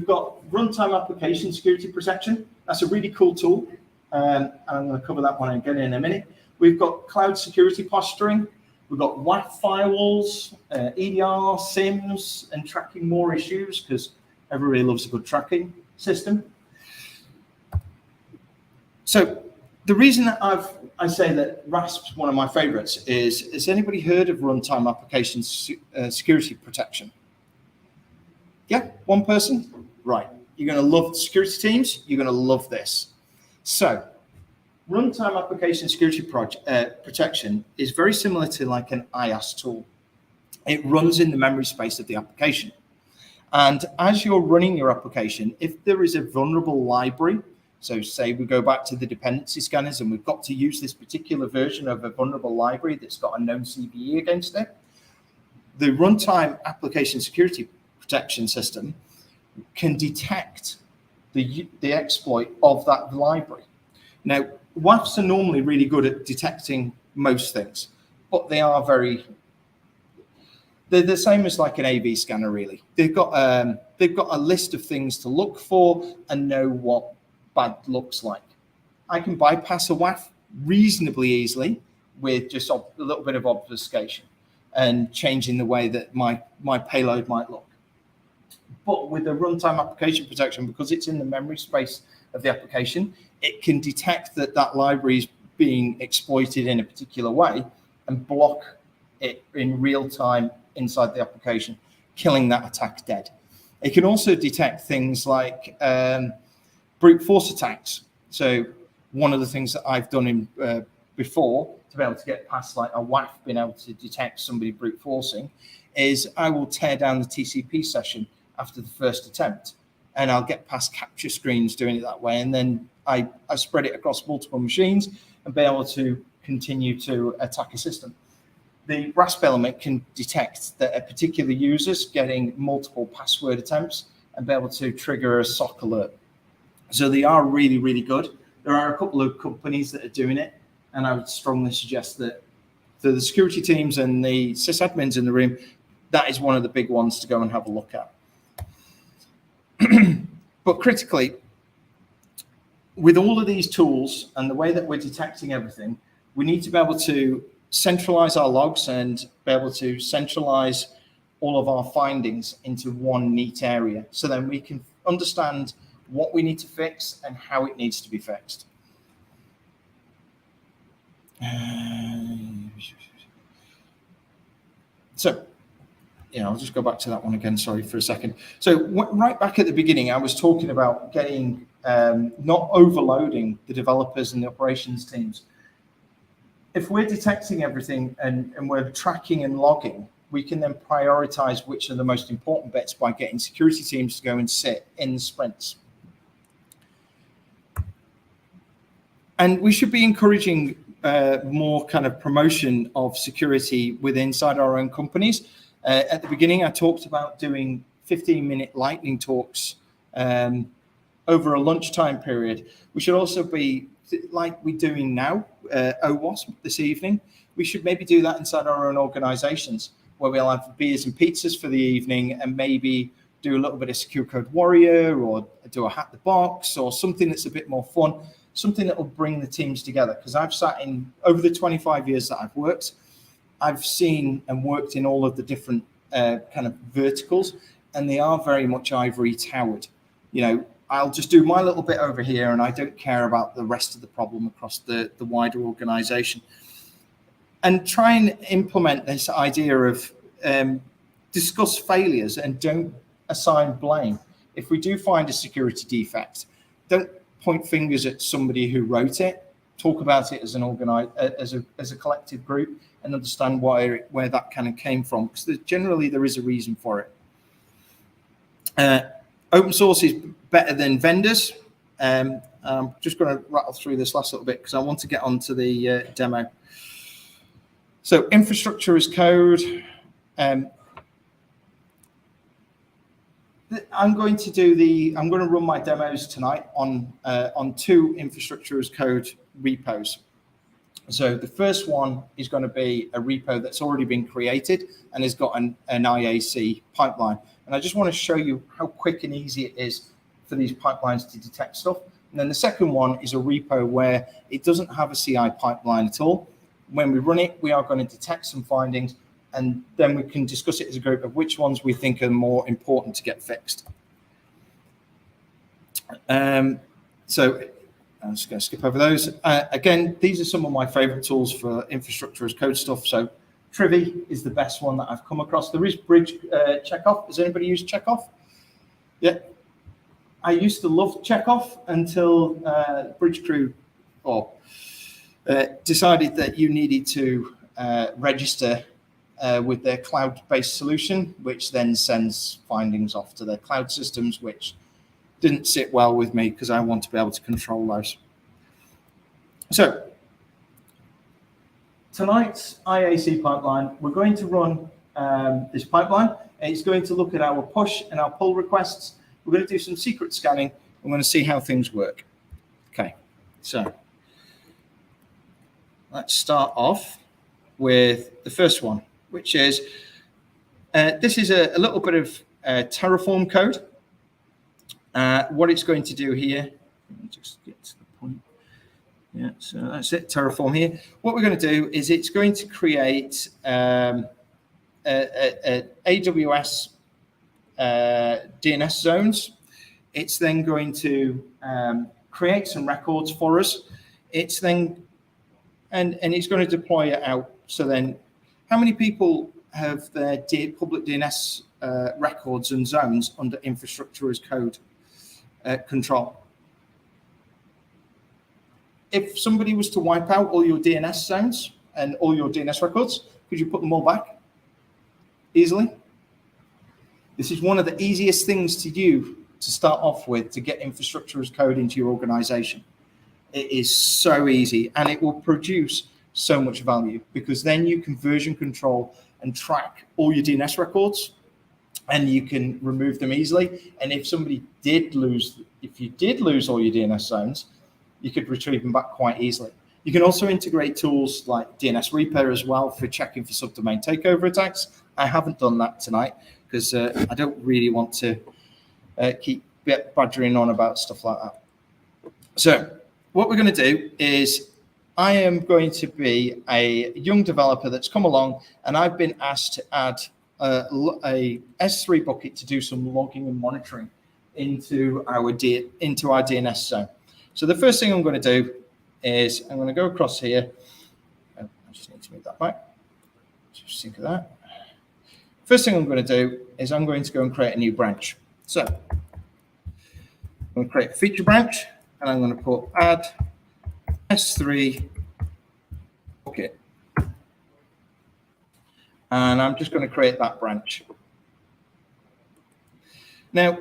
got runtime application security protection. That's a really cool tool. And I'm going to cover that one again in a minute. We've got cloud security posturing. We've got WAF firewalls, EDR, SIMs, and tracking more issues, because everybody loves a good tracking system. So the reason that I say that RASP's one of my favorites is, has anybody heard of runtime application security protection? Yeah, one person? Right. You're going to love security teams. You're going to love this. So runtime application security protection is very similar to like an IaaS tool. It runs in the memory space of the application. And as you're running your application, if there is a vulnerable library, so say we go back to the dependency scanners and we've got to use this particular version of a vulnerable library that's got a known CVE against it, the runtime application security protection system can detect the exploit of that library. Now, WAFs are normally really good at detecting most things, but they're the same as like an AV scanner, really. They've got a list of things to look for and know what bad looks like. I can bypass a WAF reasonably easily with just a little bit of obfuscation and changing the way that my payload might look. But with the runtime application protection, because it's in the memory space of the application, it can detect that that library is being exploited in a particular way and block it in real time inside the application, killing that attack dead. It can also detect things like brute force attacks. So one of the things that I've done before to be able to get past like a WAF being able to detect somebody brute forcing is I will tear down the TCP session after the first attempt, and I'll get past capture screens doing it that way, and then I spread it across multiple machines and be able to continue to attack a system. The RASP element can detect that a particular user's getting multiple password attempts and be able to trigger a SOC alert. So they are really, really good. There are a couple of companies that are doing it, and I would strongly suggest that for the security teams and the sysadmins in the room, that is one of the big ones to go and have a look at. But critically, with all of these tools and the way that we're detecting everything, we need to be able to centralize our logs and be able to centralize all of our findings into one neat area. So then we can understand what we need to fix and how it needs to be fixed. So, I'll just go back to that one again. Sorry for a second. So right back at the beginning, I was talking about getting, not overloading the developers and the operations teams. If we're detecting everything and we're tracking and logging, we can then prioritize which are the most important bits by getting security teams to go and sit in sprints. And we should be encouraging more kind of promotion of security inside our own companies. At the beginning, I talked about doing 15-minute lightning talks over a lunchtime period. We should also be, like we're doing now, OWASP this evening, we should maybe do that inside our own organizations, where we'll have beers and pizzas for the evening and maybe do a little bit of Secure Code Warrior or do a Hack the Box or something that's a bit more fun, something that will bring the teams together. Because I've sat in, over the 25 years that I've worked, I've seen and worked in all of the different kind of verticals, and they are very much ivory towered. I'll just do my little bit over here, and I don't care about the rest of the problem across the wider organization. And try and implement this idea of discuss failures and don't assign blame. If we do find a security defect, don't point fingers at somebody who wrote it. Talk about it as an as a collective group and understand where that kind of came from, because generally there is a reason for it. Open source is better than vendors. I'm just going to rattle through this last little bit because I want to get onto the demo. So infrastructure as code. I'm going to run my demos tonight on two infrastructure as code repos. So the first one is going to be a repo that's already been created and has got an IAC pipeline. And I just want to show you how quick and easy it is for these pipelines to detect stuff. And then the second one is a repo where it doesn't have a CI pipeline at all. When we run it, we are going to detect some findings, and then we can discuss it as a group of which ones we think are more important to get fixed. So I'm just going to skip over those. Again, these are some of my favorite tools for infrastructure as code stuff. So Trivy is the best one that I've come across. There is Bridge Checkoff. Has anybody used Checkoff? Yeah. I used to love Checkoff until Bridge Crew decided that you needed to register with their cloud-based solution, which then sends findings off to their cloud systems, which didn't sit well with me because I want to be able to control those. So tonight's IAC pipeline, we're going to run this pipeline. It's going to look at our push and our pull requests. We're going to do some secret scanning. I'm going to see how things work. Okay, so let's start off with the first one, which is, this is a little bit of Terraform code. What it's going to do here, let me just get to the point. Yeah, so that's it, Terraform here. What we're going to do is it's going to create AWS DNS zones. It's then going to create some records for us. It's then, and it's going to deploy it out. So then, how many people have their public DNS records and zones under infrastructure as code control? If somebody was to wipe out all your DNS zones and all your DNS records, could you put them all back easily? This is one of the easiest things to do to start off with to get infrastructure as code into your organization. It is so easy, and it will produce so much value, because then you can version control and track all your DNS records, and you can remove them easily. And if somebody did lose, if you did lose all your DNS zones, you could retrieve them back quite easily. You can also integrate tools like DNS Reaper as well for checking for subdomain takeover attacks. I haven't done that tonight because I don't really want to keep badgering on about stuff like that. So what we're going to do is, I am going to be a young developer that's come along, and I've been asked to add a S3 bucket to do some logging and monitoring into our DNS zone. So the first thing I'm going to do is I'm going to go across here. I just need to move that back. Just think of that. First thing I'm going to do is I'm going to go and create a new branch. So I'm going to create a feature branch, and I'm going to put add S3 bucket. And I'm just going to create that branch. Now,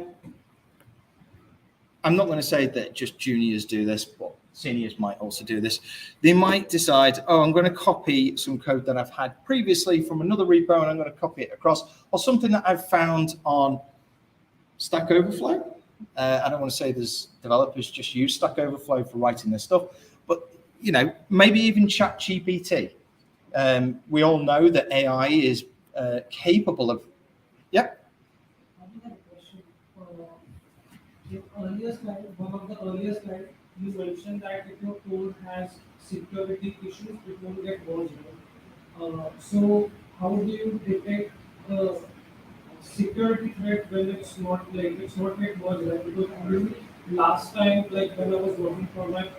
I'm not going to say that just juniors do this, but seniors might also do this. They might decide, oh, I'm going to copy some code that I've had previously from another repo, and I'm going to copy it across, or something that I've found on Stack Overflow. I don't want to say there's developers just use Stack Overflow for writing their stuff, but maybe even ChatGPT. We all know that AI is capable of. Yeah. Earlier slide, one of the earlier slides, you mentioned that if your code has security issues, it won't get merged. So how do you detect the security threat when it's not get merged? Right? Because last time, like when I was working for my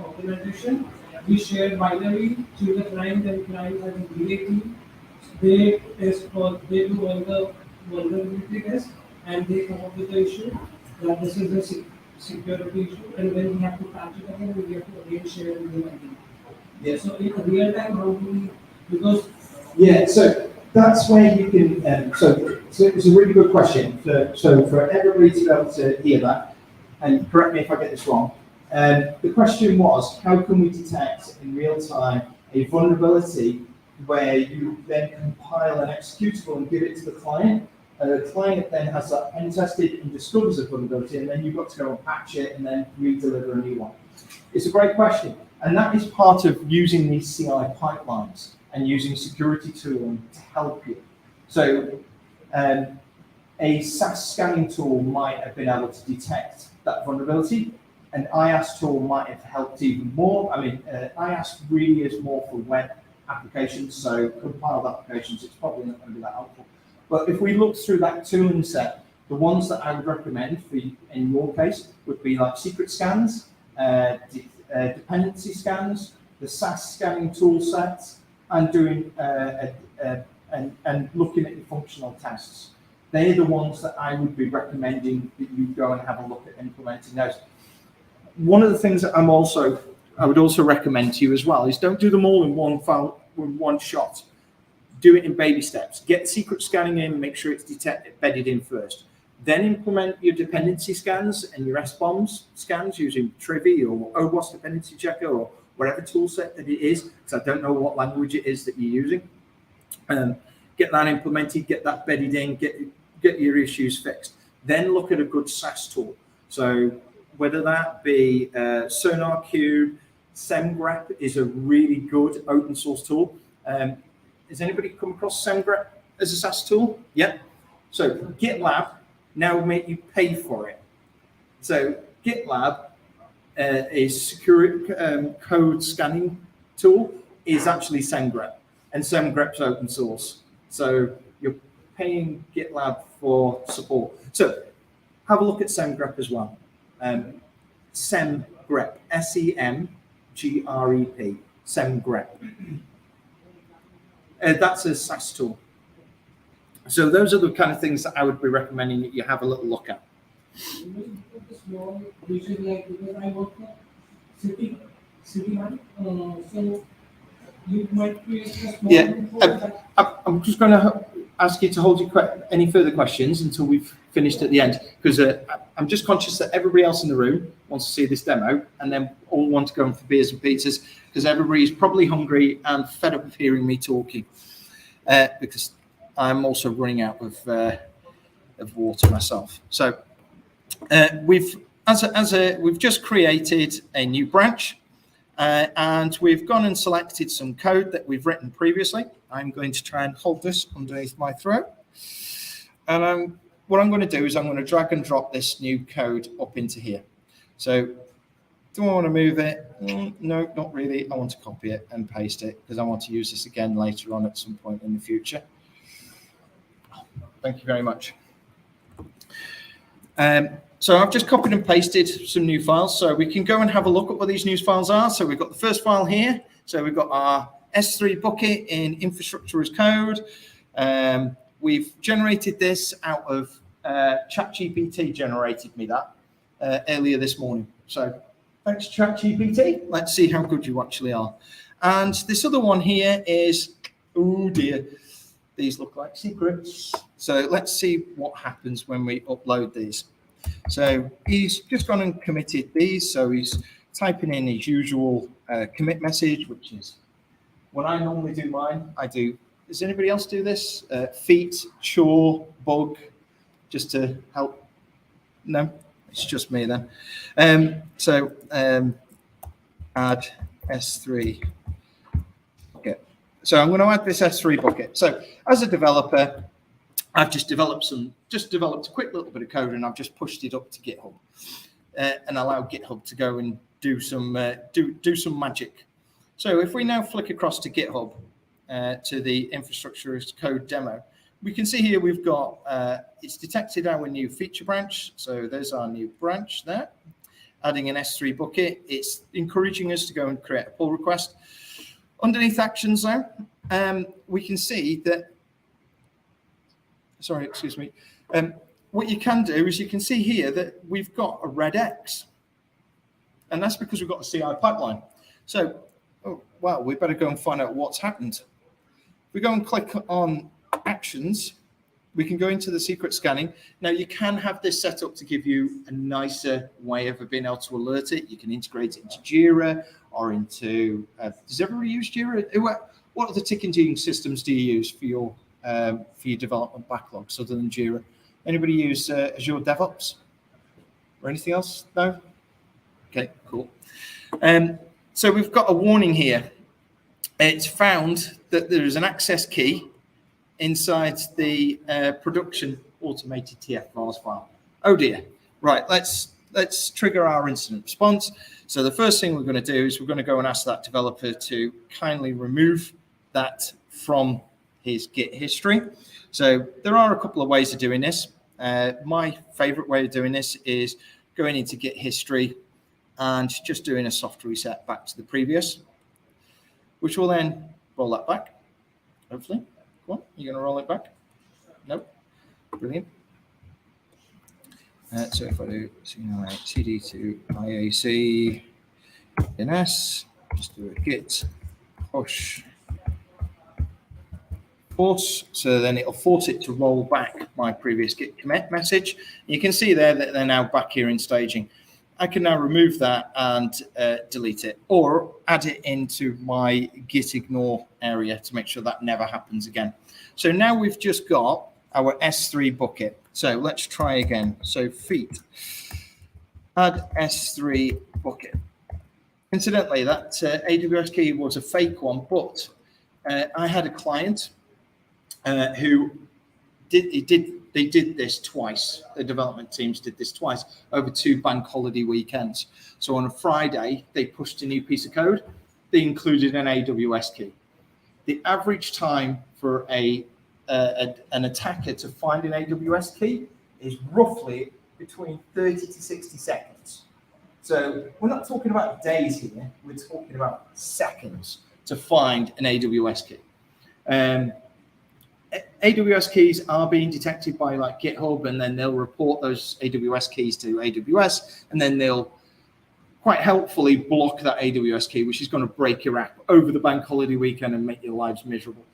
organization, we shared binary to the client, and client has a VA team. They test for, they do all the vulnerability test, and they come up with the issue that this is a security issue, and then we have to patch it again, and we have to again share it with them again. Yeah. So in real time, how do we, because yeah, so that's where you can. So it's a really good question. So for everybody to be able to hear that, and correct me if I get this wrong. The question was, how can we detect in real time a vulnerability where you then compile an executable and give it to the client? The client then has that pen tested and discovers a vulnerability, and then you've got to go and patch it and then re-deliver a new one. It's a great question, and that is part of using these CI pipelines and using security tooling to help you. So a SAS scanning tool might have been able to detect that vulnerability. An IaaS tool might have helped even more. I mean, IaaS really is more for web applications, so compiled applications, it's probably not going to be that helpful. But if we look through that tooling set, the ones that I would recommend for you, in your case, would be like secret scans, dependency scans, the SAS scanning tool sets, and doing and looking at the functional tests. They're the ones that I would be recommending that you go and have a look at implementing those. One of the things that I'm also I would also recommend to you as well is don't do them all in one file, in one shot. Do it in baby steps. Get secret scanning in, make sure it's bedded in first. Then implement your dependency scans and your SBOMs scans using Trivy or OWASP dependency checker or whatever tool set that it is, because I don't know what language it is that you're using. Get that implemented, get that bedded in, get your issues fixed. Then look at a good SaaS tool. So whether that be SonarQube, SemGrep is a really good open source tool. Has anybody come across SemGrep as a SaaS tool? Yeah. So GitLab now make you pay for it. So GitLab is secure code scanning tool is actually SemGrep, and SemGrep's open source. So you're paying GitLab for support. So have a look at SemGrep as well. SemGrep, SEMGREP, SemGrep. That's a SaaS tool. So those are the kind of things that I would be recommending that you have a little look at. Small vision, like because I work for city man, so you might create a small. Yeah, I'm just going to ask you to hold any further questions until we've finished at the end, because I'm just conscious that everybody else in the room wants to see this demo, and then all want to go for beers and pizzas, because everybody's probably hungry and fed up of hearing me talking, because I'm also running out of water myself. So we've just created a new branch, and we've gone and selected some code that we've written previously. I'm going to try and hold this underneath my throat, and what I'm going to do is I'm going to drag and drop this new code up into here. So do I want to move it? No, not really. I want to copy it and paste it because I want to use this again later on at some point in the future. Thank you very much. So I've just copied and pasted some new files, so we can go and have a look at what these new files are. So we've got the first file here. So we've got our S3 bucket in infrastructure as code. We've generated this out of ChatGPT generated me that earlier this morning. So thanks, ChatGPT. Let's see how good you actually are. And this other one here is, oh dear, these look like secrets. So let's see what happens when we upload these. So he's just gone and committed these. So he's typing in his usual commit message, which is when I normally do mine. I do. Does anybody else do this? Feat, chore, bug, just to help? No, it's just me then. Add S3 bucket. So I'm going to add this S3 bucket. So as a developer, I've just developed a quick little bit of code, and I've just pushed it up to GitHub and allow GitHub to go and do some magic. So if we now flick across to GitHub to the infrastructure as code demo, we can see here we've got it's detected our new feature branch. So there's our new branch there, adding an S3 bucket. It's encouraging us to go and create a pull request. Underneath actions though, we can see that. Sorry, excuse me. What you can do is you can see here that we've got a red X, and that's because we've got a CI pipeline. So, oh, wow, we better go and find out what's happened. If we go and click on actions, we can go into the secret scanning. Now, you can have this set up to give you a nicer way of being able to alert it. You can integrate it into Jira or into, does everybody use Jira? What other ticketing systems do you use for your development backlogs other than Jira? Anybody use Azure DevOps or anything else? No? Okay, cool. So we've got a warning here. It's found that there is an access key inside the production automated TF-vars file. Oh dear. Right, let's trigger our incident response. So the first thing we're going to do is we're going to go and ask that developer to kindly remove that from his Git history. So there are a couple of ways of doing this. My favorite way of doing this is going into Git history and just doing a soft reset back to the previous, which will then roll that back, hopefully. Come on, you're going to roll it back? Nope. Brilliant. So if I do cd to IAC, DNS, just do a git push force, so then it'll force it to roll back my previous git commit message. You can see there that they're now back here in staging. I can now remove that and delete it, or add it into my git ignore area to make sure that never happens again. So now we've just got our S3 bucket. So let's try again. So feat add S3 bucket. Incidentally, that AWS key was a fake one, but I had a client who they did this twice. The development teams did this twice over 2 bank holiday weekends. So on a Friday, they pushed a new piece of code. They included an AWS key. The average time for an attacker to find an AWS key is roughly between 30 to 60 seconds. So we're not talking about days here. We're talking about seconds to find an AWS key. AWS keys are being detected by like GitHub, and then they'll report those AWS keys to AWS, and then they'll quite helpfully block that AWS key, which is going to break your app over the bank holiday weekend and make your lives miserable.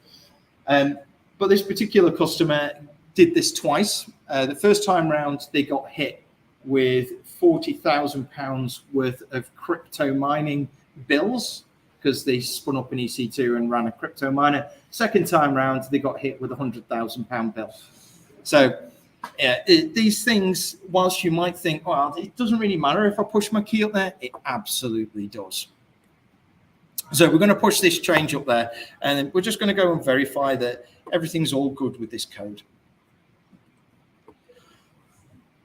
But this particular customer did this twice. The first time round, they got hit with £40,000 worth of crypto mining bills, because they spun up an EC2 and ran a crypto miner. Second time round, they got hit with a £100,000 bill. So these things, whilst you might think, well, it doesn't really matter if I push my key up there, it absolutely does. So we're going to push this change up there, and we're just going to go and verify that everything's all good with this code.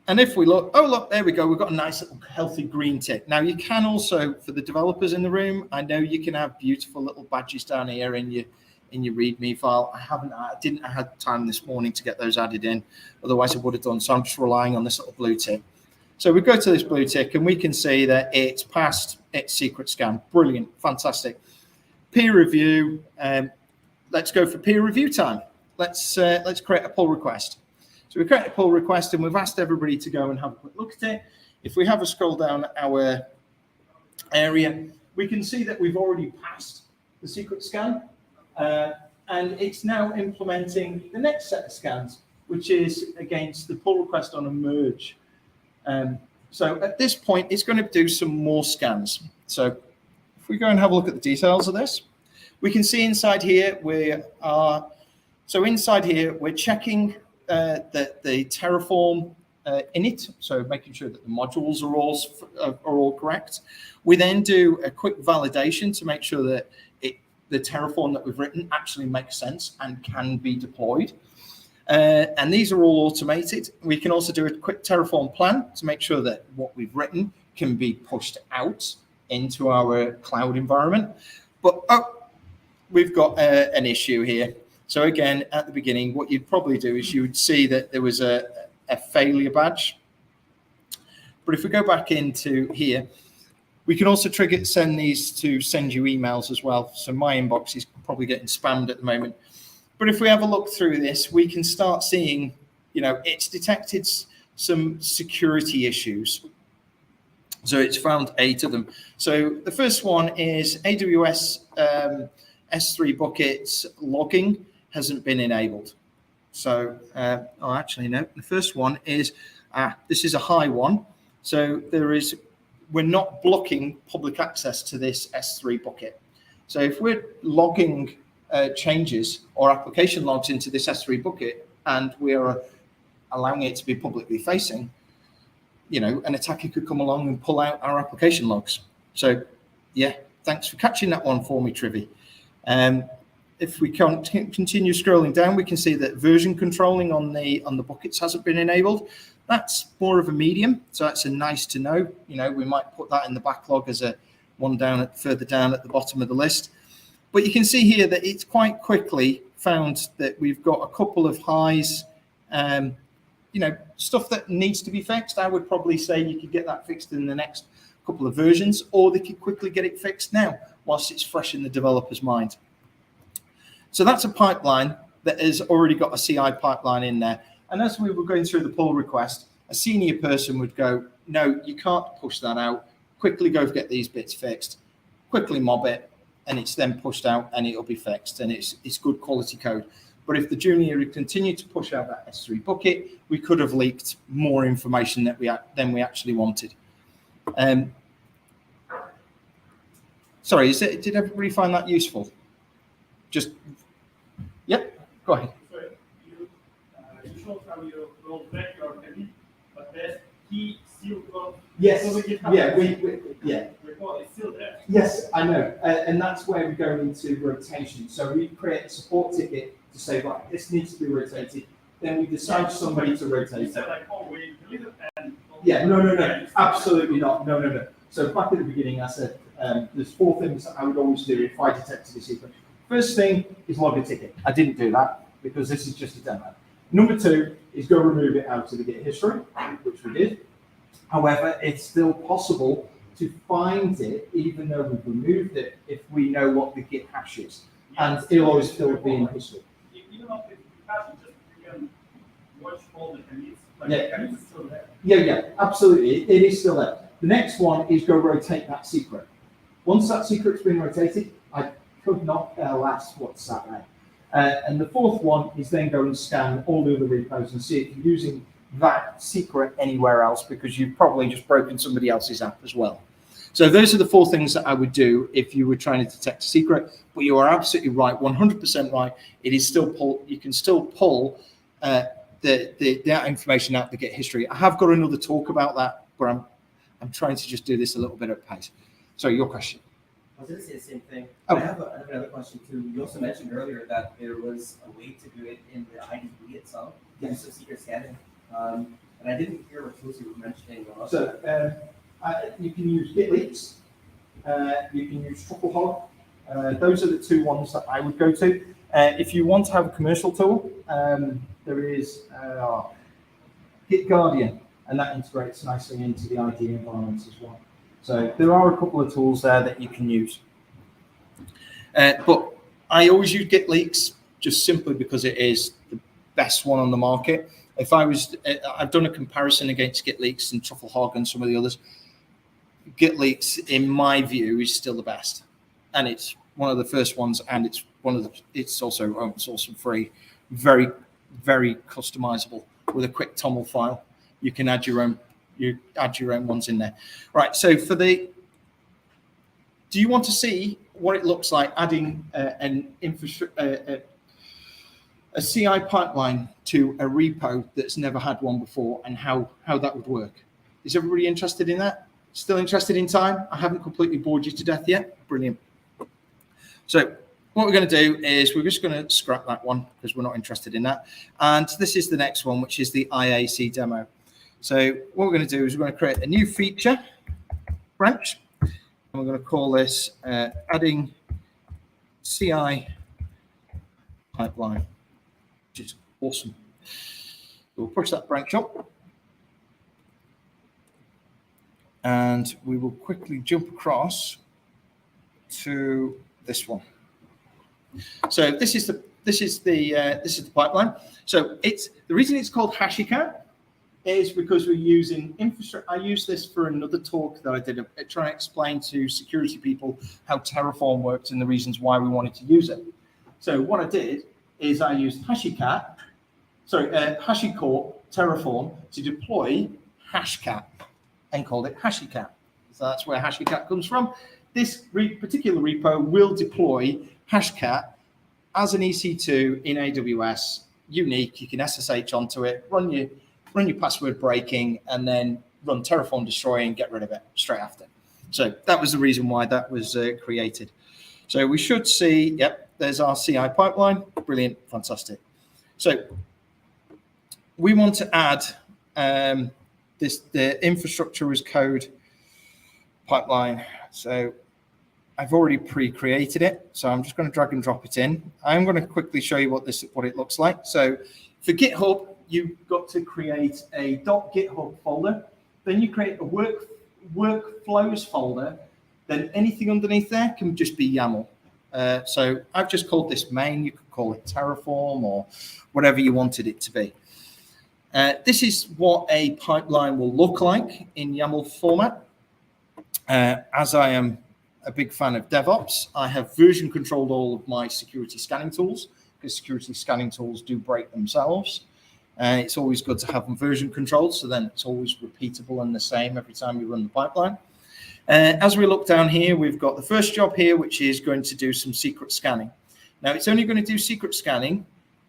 And if we look, oh, look, there we go. We've got a nice little healthy green tick. Now, you can also, for the developers in the room, I know you can have beautiful little badges down here in your README file. I didn't have time this morning to get those added in. Otherwise, I would have done. So I'm just relying on this little blue tick. So we go to this blue tick, and we can see that it's passed its secret scan. Brilliant. Fantastic. Peer review. Let's go for peer review time. Let's create a pull request. So we create a pull request, and we've asked everybody to go and have a quick look at it. If we have a scroll down our area, we can see that we've already passed the secret scan, and it's now implementing the next set of scans, which is against the pull request on a merge. So at this point, it's going to do some more scans. So if we go and have a look at the details of this, we can see inside here we're checking that the Terraform init, so making sure that the modules are all correct. We then do a quick validation to make sure that the Terraform that we've written actually makes sense and can be deployed. And these are all automated. We can also do a quick Terraform plan to make sure that what we've written can be pushed out into our cloud environment. But we've got an issue here. So again, at the beginning, what you'd probably do is you would see that there was a failure badge. But if we go back into here, we can also send these to send you emails as well. So my inbox is probably getting spammed at the moment. But if we have a look through this, we can start seeing, it's detected some security issues. So it's found 8 of them. So the first one is AWS S3 buckets logging hasn't been enabled. So, actually, no, the first one is, this is a high one. So we're not blocking public access to this S3 bucket. So if we're logging changes or application logs into this S3 bucket, and we're allowing it to be publicly facing, an attacker could come along and pull out our application logs. So yeah, thanks for catching that one for me, Trivi. If we continue scrolling down, we can see that version controlling on the buckets hasn't been enabled. That's more of a medium, so that's a nice to know. We might put that in the backlog as a one further down at the bottom of the list. But you can see here that it's quite quickly found that we've got a couple of highs, stuff that needs to be fixed. I would probably say you could get that fixed in the next couple of versions, or they could quickly get it fixed now whilst it's fresh in the developer's mind. So that's a pipeline that has already got a CI pipeline in there. And as we were going through the pull request, a senior person would go, no, you can't push that out. quickly go get these bits fixed, quickly mob it, and it's then pushed out and it'll be fixed, and it's good quality code. But if the junior had continued to push out that S3 bucket, we could have leaked more information than we actually wanted. Sorry, did everybody find that useful? Just, yep, go ahead. So you showed how you roll back your commit, but that key still got. Yes, So yeah, yeah. Report is still there. Yes, I know, and that's where we go into rotation. So we create a support ticket to say, right, this needs to be rotated. Then we decide somebody to You rotate said it. like, oh, we deleted and. Yeah, no, absolutely not. No. So back at the beginning, I said there's 4 things that I would always do if I detected a secret. First thing is log a ticket. I didn't do that because this is just a demo. Number 2 is go remove it out of the Git history, which we did. However, it's still possible to find it even though we've removed it if we know what the Git hash is. And it'll always still be in history. Even though it's hash, you can watch all the commits. Like Yeah. the commits is still there. Yeah, absolutely. It is still there. The next one is go rotate that secret. Once that secret's been rotated, I could not care less what's sat there. And the 4th one is then go and scan all the other repos and see if you're using that secret anywhere else, because you've probably just broken somebody else's app as well. So those are the 4 things that I would do if you were trying to detect a secret. But you are absolutely right, 100% right. It is still you can still pull that information out the Git history. I have got another talk about that, but I'm trying to just do this a little bit at pace. So your question. I was going to say the same thing. Oh. I have another question too. You also mentioned earlier that there was a way to do it in the IDE itself, use of secret scanning. And I didn't hear what tools you were mentioning. So you can use Git leaks. You can use Trufflehog. Those are the 2 ones that I would go to. If you want to have a commercial tool, there is Git Guardian, and that integrates nicely into the IDE environments as well. So there are a couple of tools there that you can use. But I always use Git leaks just simply because it is the best one on the market. If I've done a comparison against Git leaks and Trufflehog and some of the others. Git leaks, in my view, is still the best, and it's one of the first ones, and it's also open source and free, very, very customizable with a quick TOML file. You can add your own ones in there. Right. So do you want to see what it looks like adding an infrastructure, a CI pipeline to a repo that's never had one before, and how that would work? Is everybody interested in that? Still interested in time? I haven't completely bored you to death yet. Brilliant. So what we're going to do is we're just going to scrap that one because we're not interested in that. And this is the next one, which is the IAC demo. So what we're going to do is we're going to create a new feature branch, and we're going to call this adding CI pipeline, which is awesome. We'll push that branch up, and we will quickly jump across to this one. So this is the pipeline. So the reason it's called HashiCat is because we're using infrastructure. I used this for another talk that I did, trying to explain to security people how Terraform worked and the reasons why we wanted to use it. So what I did is I used HashiCorp Terraform to deploy Hashcat and called it HashiCat. So that's where HashiCat comes from. This particular repo will deploy Hashcat as an EC2 in AWS, unique. You can SSH onto it, run your password breaking, and then run Terraform destroy and get rid of it straight after. So that was the reason why that was created. So we should see, yep, there's our CI pipeline. Brilliant, fantastic. So we want to add the infrastructure as code pipeline. So I've already pre-created it, so I'm just going to drag and drop it in. I'm going to quickly show you what it looks like. So for GitHub, you've got to create a .github folder. Then you create a workflows folder. Then anything underneath there can just be YAML. So I've just called this main. You could call it Terraform or whatever you wanted it to be. This is what a pipeline will look like in YAML format. As I am a big fan of DevOps, I have version controlled all of my security scanning tools, because security scanning tools do break themselves. It's always good to have them version controlled, so then it's always repeatable and the same every time you run the pipeline. As we look down here, we've got the first job here, which is going to do some secret scanning. Now, it's only going to do secret scanning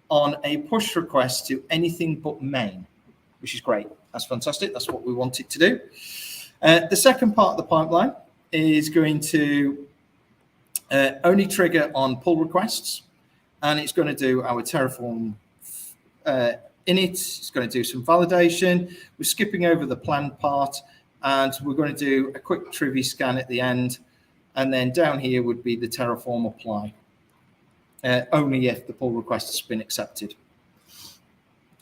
on a push request to anything but main, which is great. That's fantastic. That's what we want it to do. The second part of the pipeline is going to only trigger on pull requests, and it's going to do our Terraform init. It's going to do some validation. We're skipping over the planned part, and we're going to do a quick trivia scan at the end, and then down here would be the Terraform apply, only if the pull request has been accepted.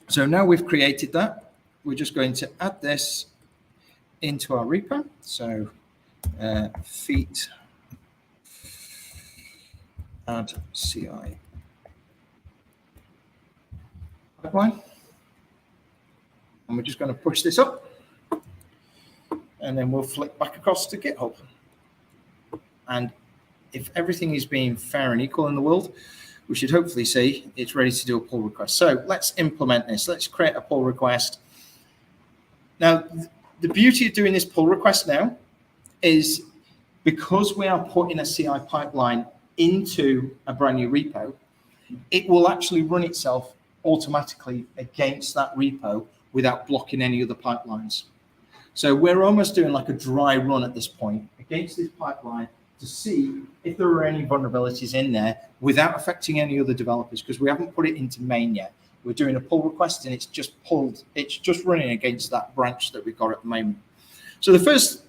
So now we've created that, we're just going to add this into our repo. So feat add CI pipeline, and we're just going to push this up, and then we'll flick back across to GitHub. And if everything is being fair and equal in the world, we should hopefully see it's ready to do a pull request. So let's implement this. Let's create a pull request. Now, the beauty of doing this pull request now is because we are putting a CI pipeline into a brand new repo, it will actually run itself automatically against that repo without blocking any other pipelines. So we're almost doing like a dry run at this point against this pipeline to see if there are any vulnerabilities in there without affecting any other developers, because we haven't put it into main yet. We're doing a pull request and it's just running against that branch that we've got at the moment. So the first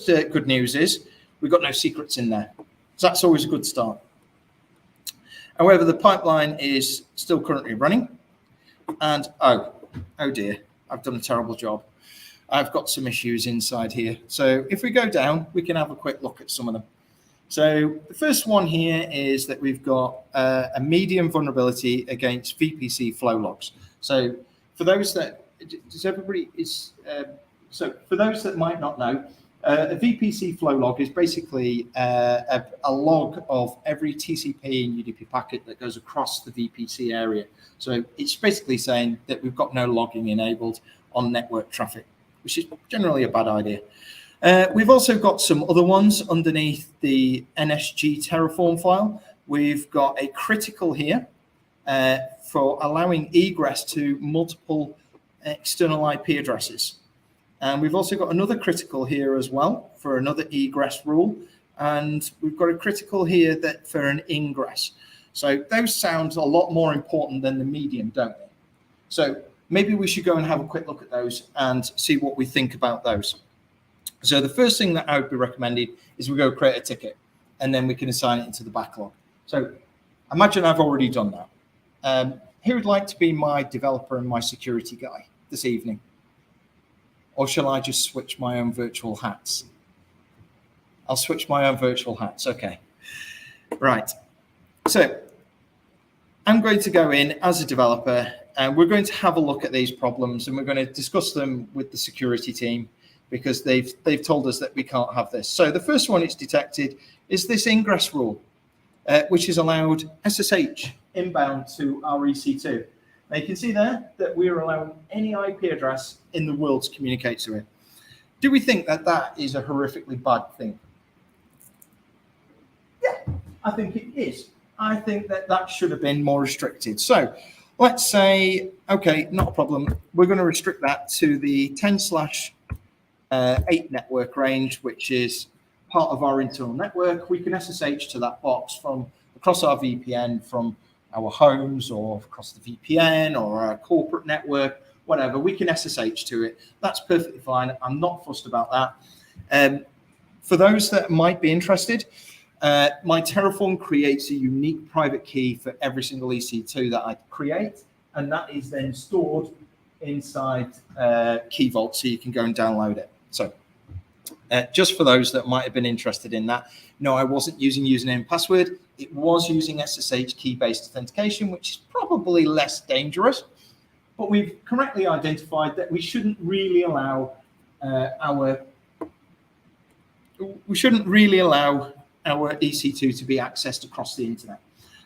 good news is we've got no secrets in there. So that's always a good start. However, the pipeline is still currently running, and oh dear, I've done a terrible job. I've got some issues inside here. So if we go down, we can have a quick look at some of them. So the first one here is that we've got a medium vulnerability against VPC flow logs. So for those that for those that might not know, a VPC flow log is basically a log of every TCP and UDP packet that goes across the VPC area. So it's basically saying that we've got no logging enabled on network traffic, which is generally a bad idea. We've also got some other ones underneath the NSG Terraform file. We've got a critical here for allowing egress to multiple external IP addresses. And we've also got another critical here as well for another egress rule. And we've got a critical here that for an ingress. So those sound a lot more important than the medium, don't they? So maybe we should go and have a quick look at those and see what we think about those. So the first thing that I would be recommending is we go create a ticket, and then we can assign it into the backlog. So imagine I've already done that. Who would like to be my developer and my security guy this evening? Or shall I just switch my own virtual hats? I'll switch my own virtual hats. Okay. Right. So I'm going to go in as a developer, and we're going to have a look at these problems, and we're going to discuss them with the security team, because they've told us that we can't have this. So the first one it's detected is this ingress rule, which has allowed SSH inbound to our EC2. Now you can see there that we're allowing any IP address in the world to communicate to it. Do we think that that is a horrifically bad thing? Yeah, I think it is. I think that that should have been more restricted. So let's say, okay, not a problem. We're going to restrict that to the 10/8 network range, which is part of our internal network. We can SSH to that box from across our VPN, from our homes or across the VPN or our corporate network, whatever. We can SSH to it. That's perfectly fine. I'm not fussed about that. For those that might be interested, my Terraform creates a unique private key for every single EC2 that I create, and that is then stored inside Key Vault, so you can go and download it. So just for those that might have been interested in that, no, I wasn't using username and password. It was using SSH key-based authentication, which is probably less dangerous, but we've correctly identified that we shouldn't really allow our we shouldn't really allow our EC2 to be accessed across the internet.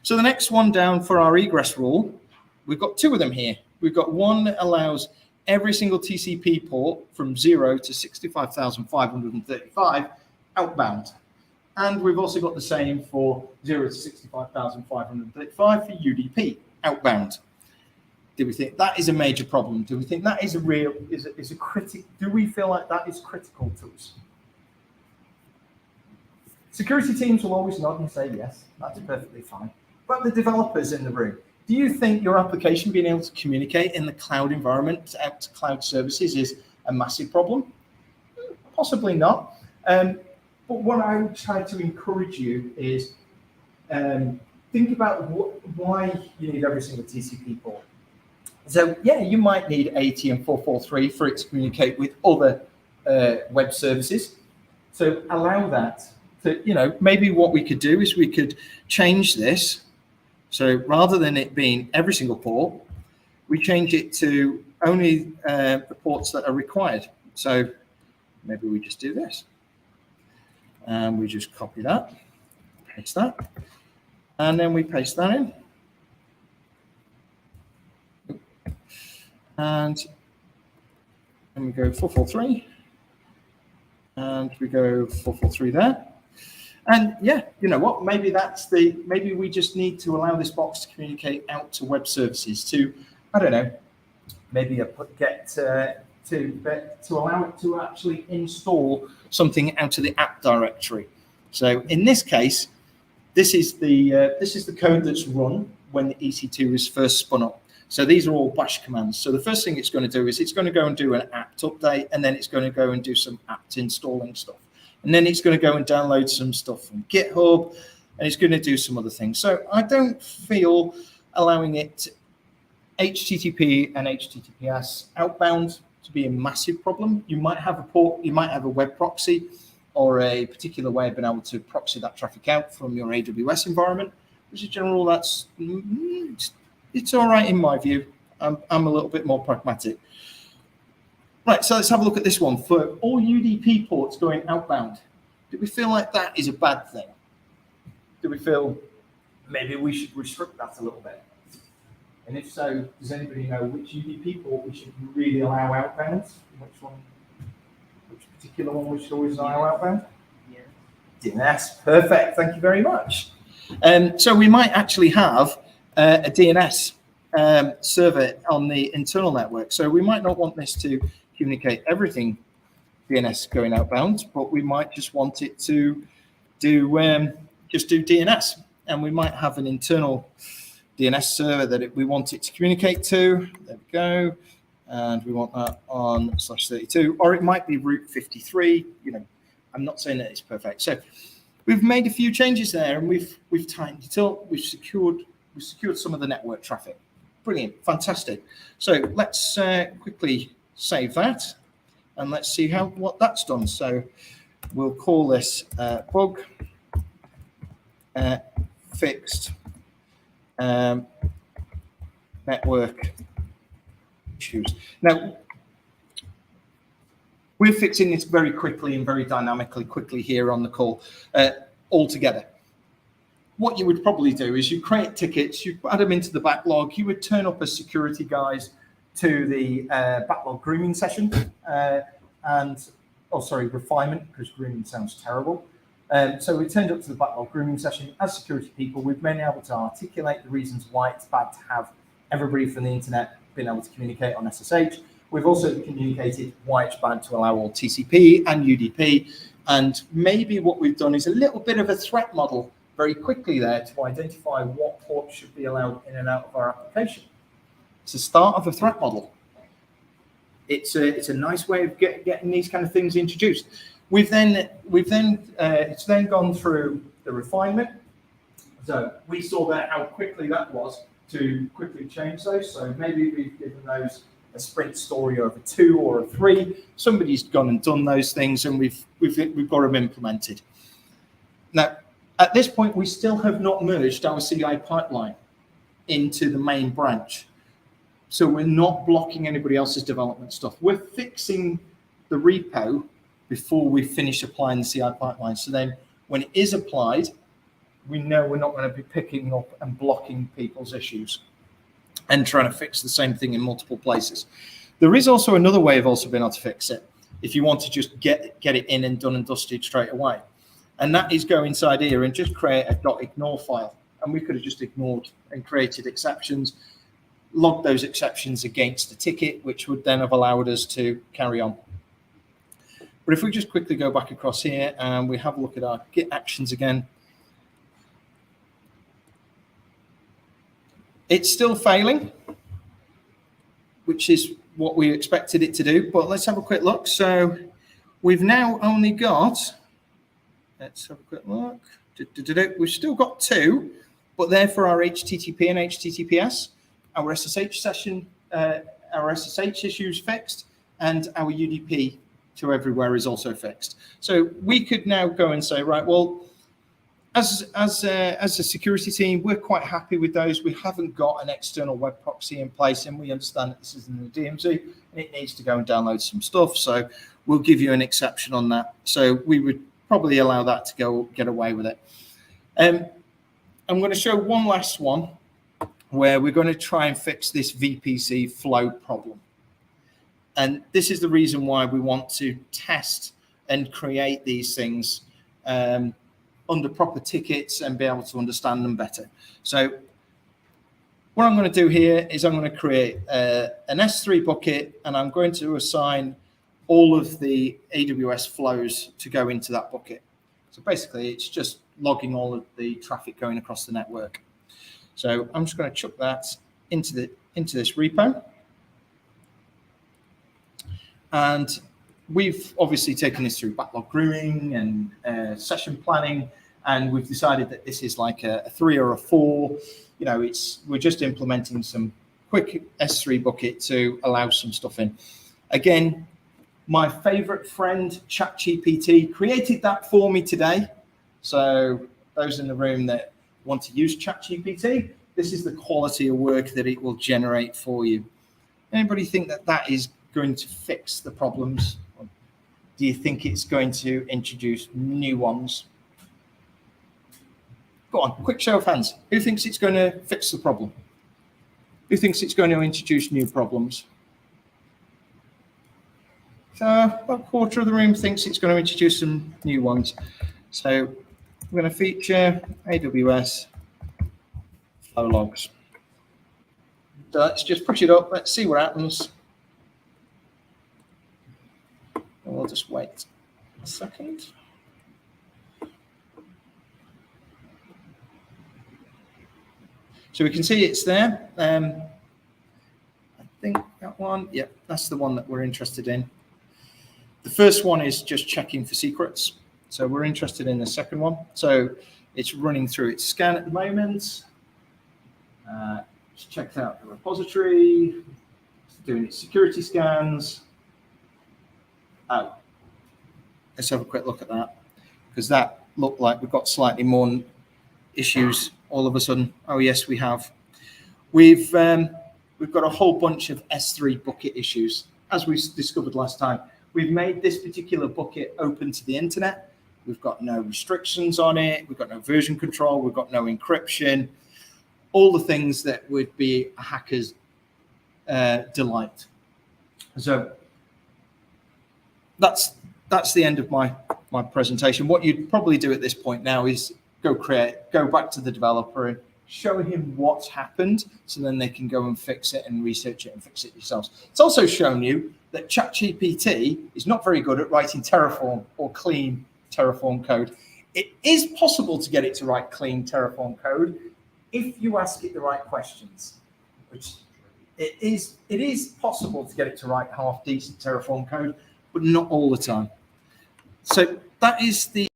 So the next one down for our egress rule, we've got two of them here. We've got one that allows every single TCP port from 0 to 65,535 outbound. And we've also got the same for 0 to 65,535 for UDP outbound. Do we think that is a major problem? Do we think that is a real, is a critic? Do we feel like that is critical to us? Security teams will always nod and say yes, that's perfectly fine. But the developers in the room, do you think your application being able to communicate in the cloud environment out to cloud services is a massive problem? Possibly not. But what I would try to encourage you is think about why you need every single TCP port. So yeah, you might need 80 and 443 for it to communicate with other web services. So allow that. So, maybe what we could do is we could change this. So rather than it being every single port, we change it to only the ports that are required. So maybe we just do this. And we just copy that, paste that, and then we paste that in. And then we go 443, and we go 443 there. And yeah, you know what? Maybe maybe we just need to allow this box to communicate out to web services to, I don't know, maybe to allow it to actually install something out of the app directory. So in this case, this is the code that's run when the EC2 is first spun up. So these are all bash commands. So the first thing it's going to do is it's going to go and do an apt update, and then it's going to go and do some apt installing stuff. And then it's going to go and download some stuff from GitHub, and it's going to do some other things. So I don't feel allowing it HTTP and HTTPS outbound to be a massive problem. You might have a port, you might have a web proxy or a particular way of being able to proxy that traffic out from your AWS environment. As a general, it's all right in my view. I'm a little bit more pragmatic. Right, so let's have a look at this one. For all UDP ports going outbound, do we feel like that is a bad thing? Do we feel maybe we should restrict that a little bit? And if so, does anybody know which UDP port we should really allow outbound? Which particular one we should always allow outbound? DNS, perfect, thank you very much. So we might actually have a DNS server on the internal network. So we might not want this to communicate everything DNS going outbound, but we might just want it to do DNS, and we might have an internal DNS server that we want it to communicate to. There we go, and we want that on /32, or it might be route 53. I'm not saying that it's perfect. So we've made a few changes there, and we've tightened it up. We've secured some of the network traffic. Brilliant, fantastic. So let's quickly save that, and let's see what that's done. So we'll call this bug fixed network issues. Now, we're fixing this very quickly and very dynamically quickly here on the call all together. What you would probably do is you create tickets, you add them into the backlog, you would turn up as security guys to the backlog grooming session, refinement, because grooming sounds terrible. So we turned up to the backlog grooming session as security people. We've been able to articulate the reasons why it's bad to have everybody from the internet being able to communicate on SSH. We've also communicated why it's bad to allow all TCP and UDP. And maybe what we've done is a little bit of a threat model very quickly there to identify what ports should be allowed in and out of our application. It's the start of a threat model. It's a nice way of getting these kind of things introduced. It's then gone through the refinement. So we saw that how quickly that was to quickly change those. So maybe we've given those a sprint story of a 2 or a 3. Somebody's gone and done those things, and we've got them implemented. Now, at this point, we still have not merged our CI pipeline into the main branch. So we're not blocking anybody else's development stuff. We're fixing the repo before we finish applying the CI pipeline. So then when it is applied, we know we're not going to be picking up and blocking people's issues and trying to fix the same thing in multiple places. There is also another way of also being able to fix it if you want to just get it in and done and dusted straight away. And that is go inside here and just create a .ignore file. And we could have just ignored and created exceptions, logged those exceptions against the ticket, which would then have allowed us to carry on. But if we just quickly go back across here and we have a look at our Git actions again, it's still failing, which is what we expected it to do. But let's have a quick look. So we've now only got, let's have a quick look. We've still got 2, but they're for our HTTP and HTTPS. Our SSH session, our SSH issues fixed, and our UDP to everywhere is also fixed. So we could now go and say, right, well, as a security team, we're quite happy with those. We haven't got an external web proxy in place, and we understand that this is in the DMZ and it needs to go and download some stuff. So we'll give you an exception on that. So we would probably allow that to go get away with it. I'm going to show one last one where we're going to try and fix this VPC flow problem. And this is the reason why we want to test and create these things under proper tickets and be able to understand them better. So what I'm going to do here is I'm going to create an S3 bucket, and I'm going to assign all of the AWS flows to go into that bucket. So basically, it's just logging all of the traffic going across the network. So I'm just going to chuck that into this repo. And we've obviously taken this through backlog grooming and session planning, and we've decided that this is like a 3 or a 4. You know, we're just implementing some quick S3 bucket to allow some stuff in. Again, my favorite friend, ChatGPT, created that for me today. So those in the room that want to use ChatGPT, this is the quality of work that it will generate for you. Anybody think that that is going to fix the problems? Or do you think it's going to introduce new ones? Go on, quick show of hands. Who thinks it's going to fix the problem? Who thinks it's going to introduce new problems? So about a quarter of the room thinks it's going to introduce some new ones. So we're going to feature AWS flow logs. So let's just push it up. Let's see what happens. And we'll just wait a second. So we can see it's there. I think that one, yeah, that's the one that we're interested in. The first one is just checking for secrets. So we're interested in the second one. So it's running through its scan at the moment. It's checked out the repository. It's doing its security scans. Oh, let's have a quick look at that, because that looked like we've got slightly more issues all of a sudden. Oh yes, we have. We've got a whole bunch of S3 bucket issues, as we discovered last time. We've made this particular bucket open to the internet. We've got no restrictions on it. We've got no version control. We've got no encryption. All the things that would be a hacker's delight. So that's the end of my presentation. What you'd probably do at this point now is go back to the developer and show him what's happened, so then they can go and fix it and research it and fix it yourselves. It's also shown you that ChatGPT is not very good at writing Terraform or clean Terraform code. It is possible to get it to write clean Terraform code if you ask it the right questions, which it is possible to get it to write half decent Terraform code, but not all the time. So that is the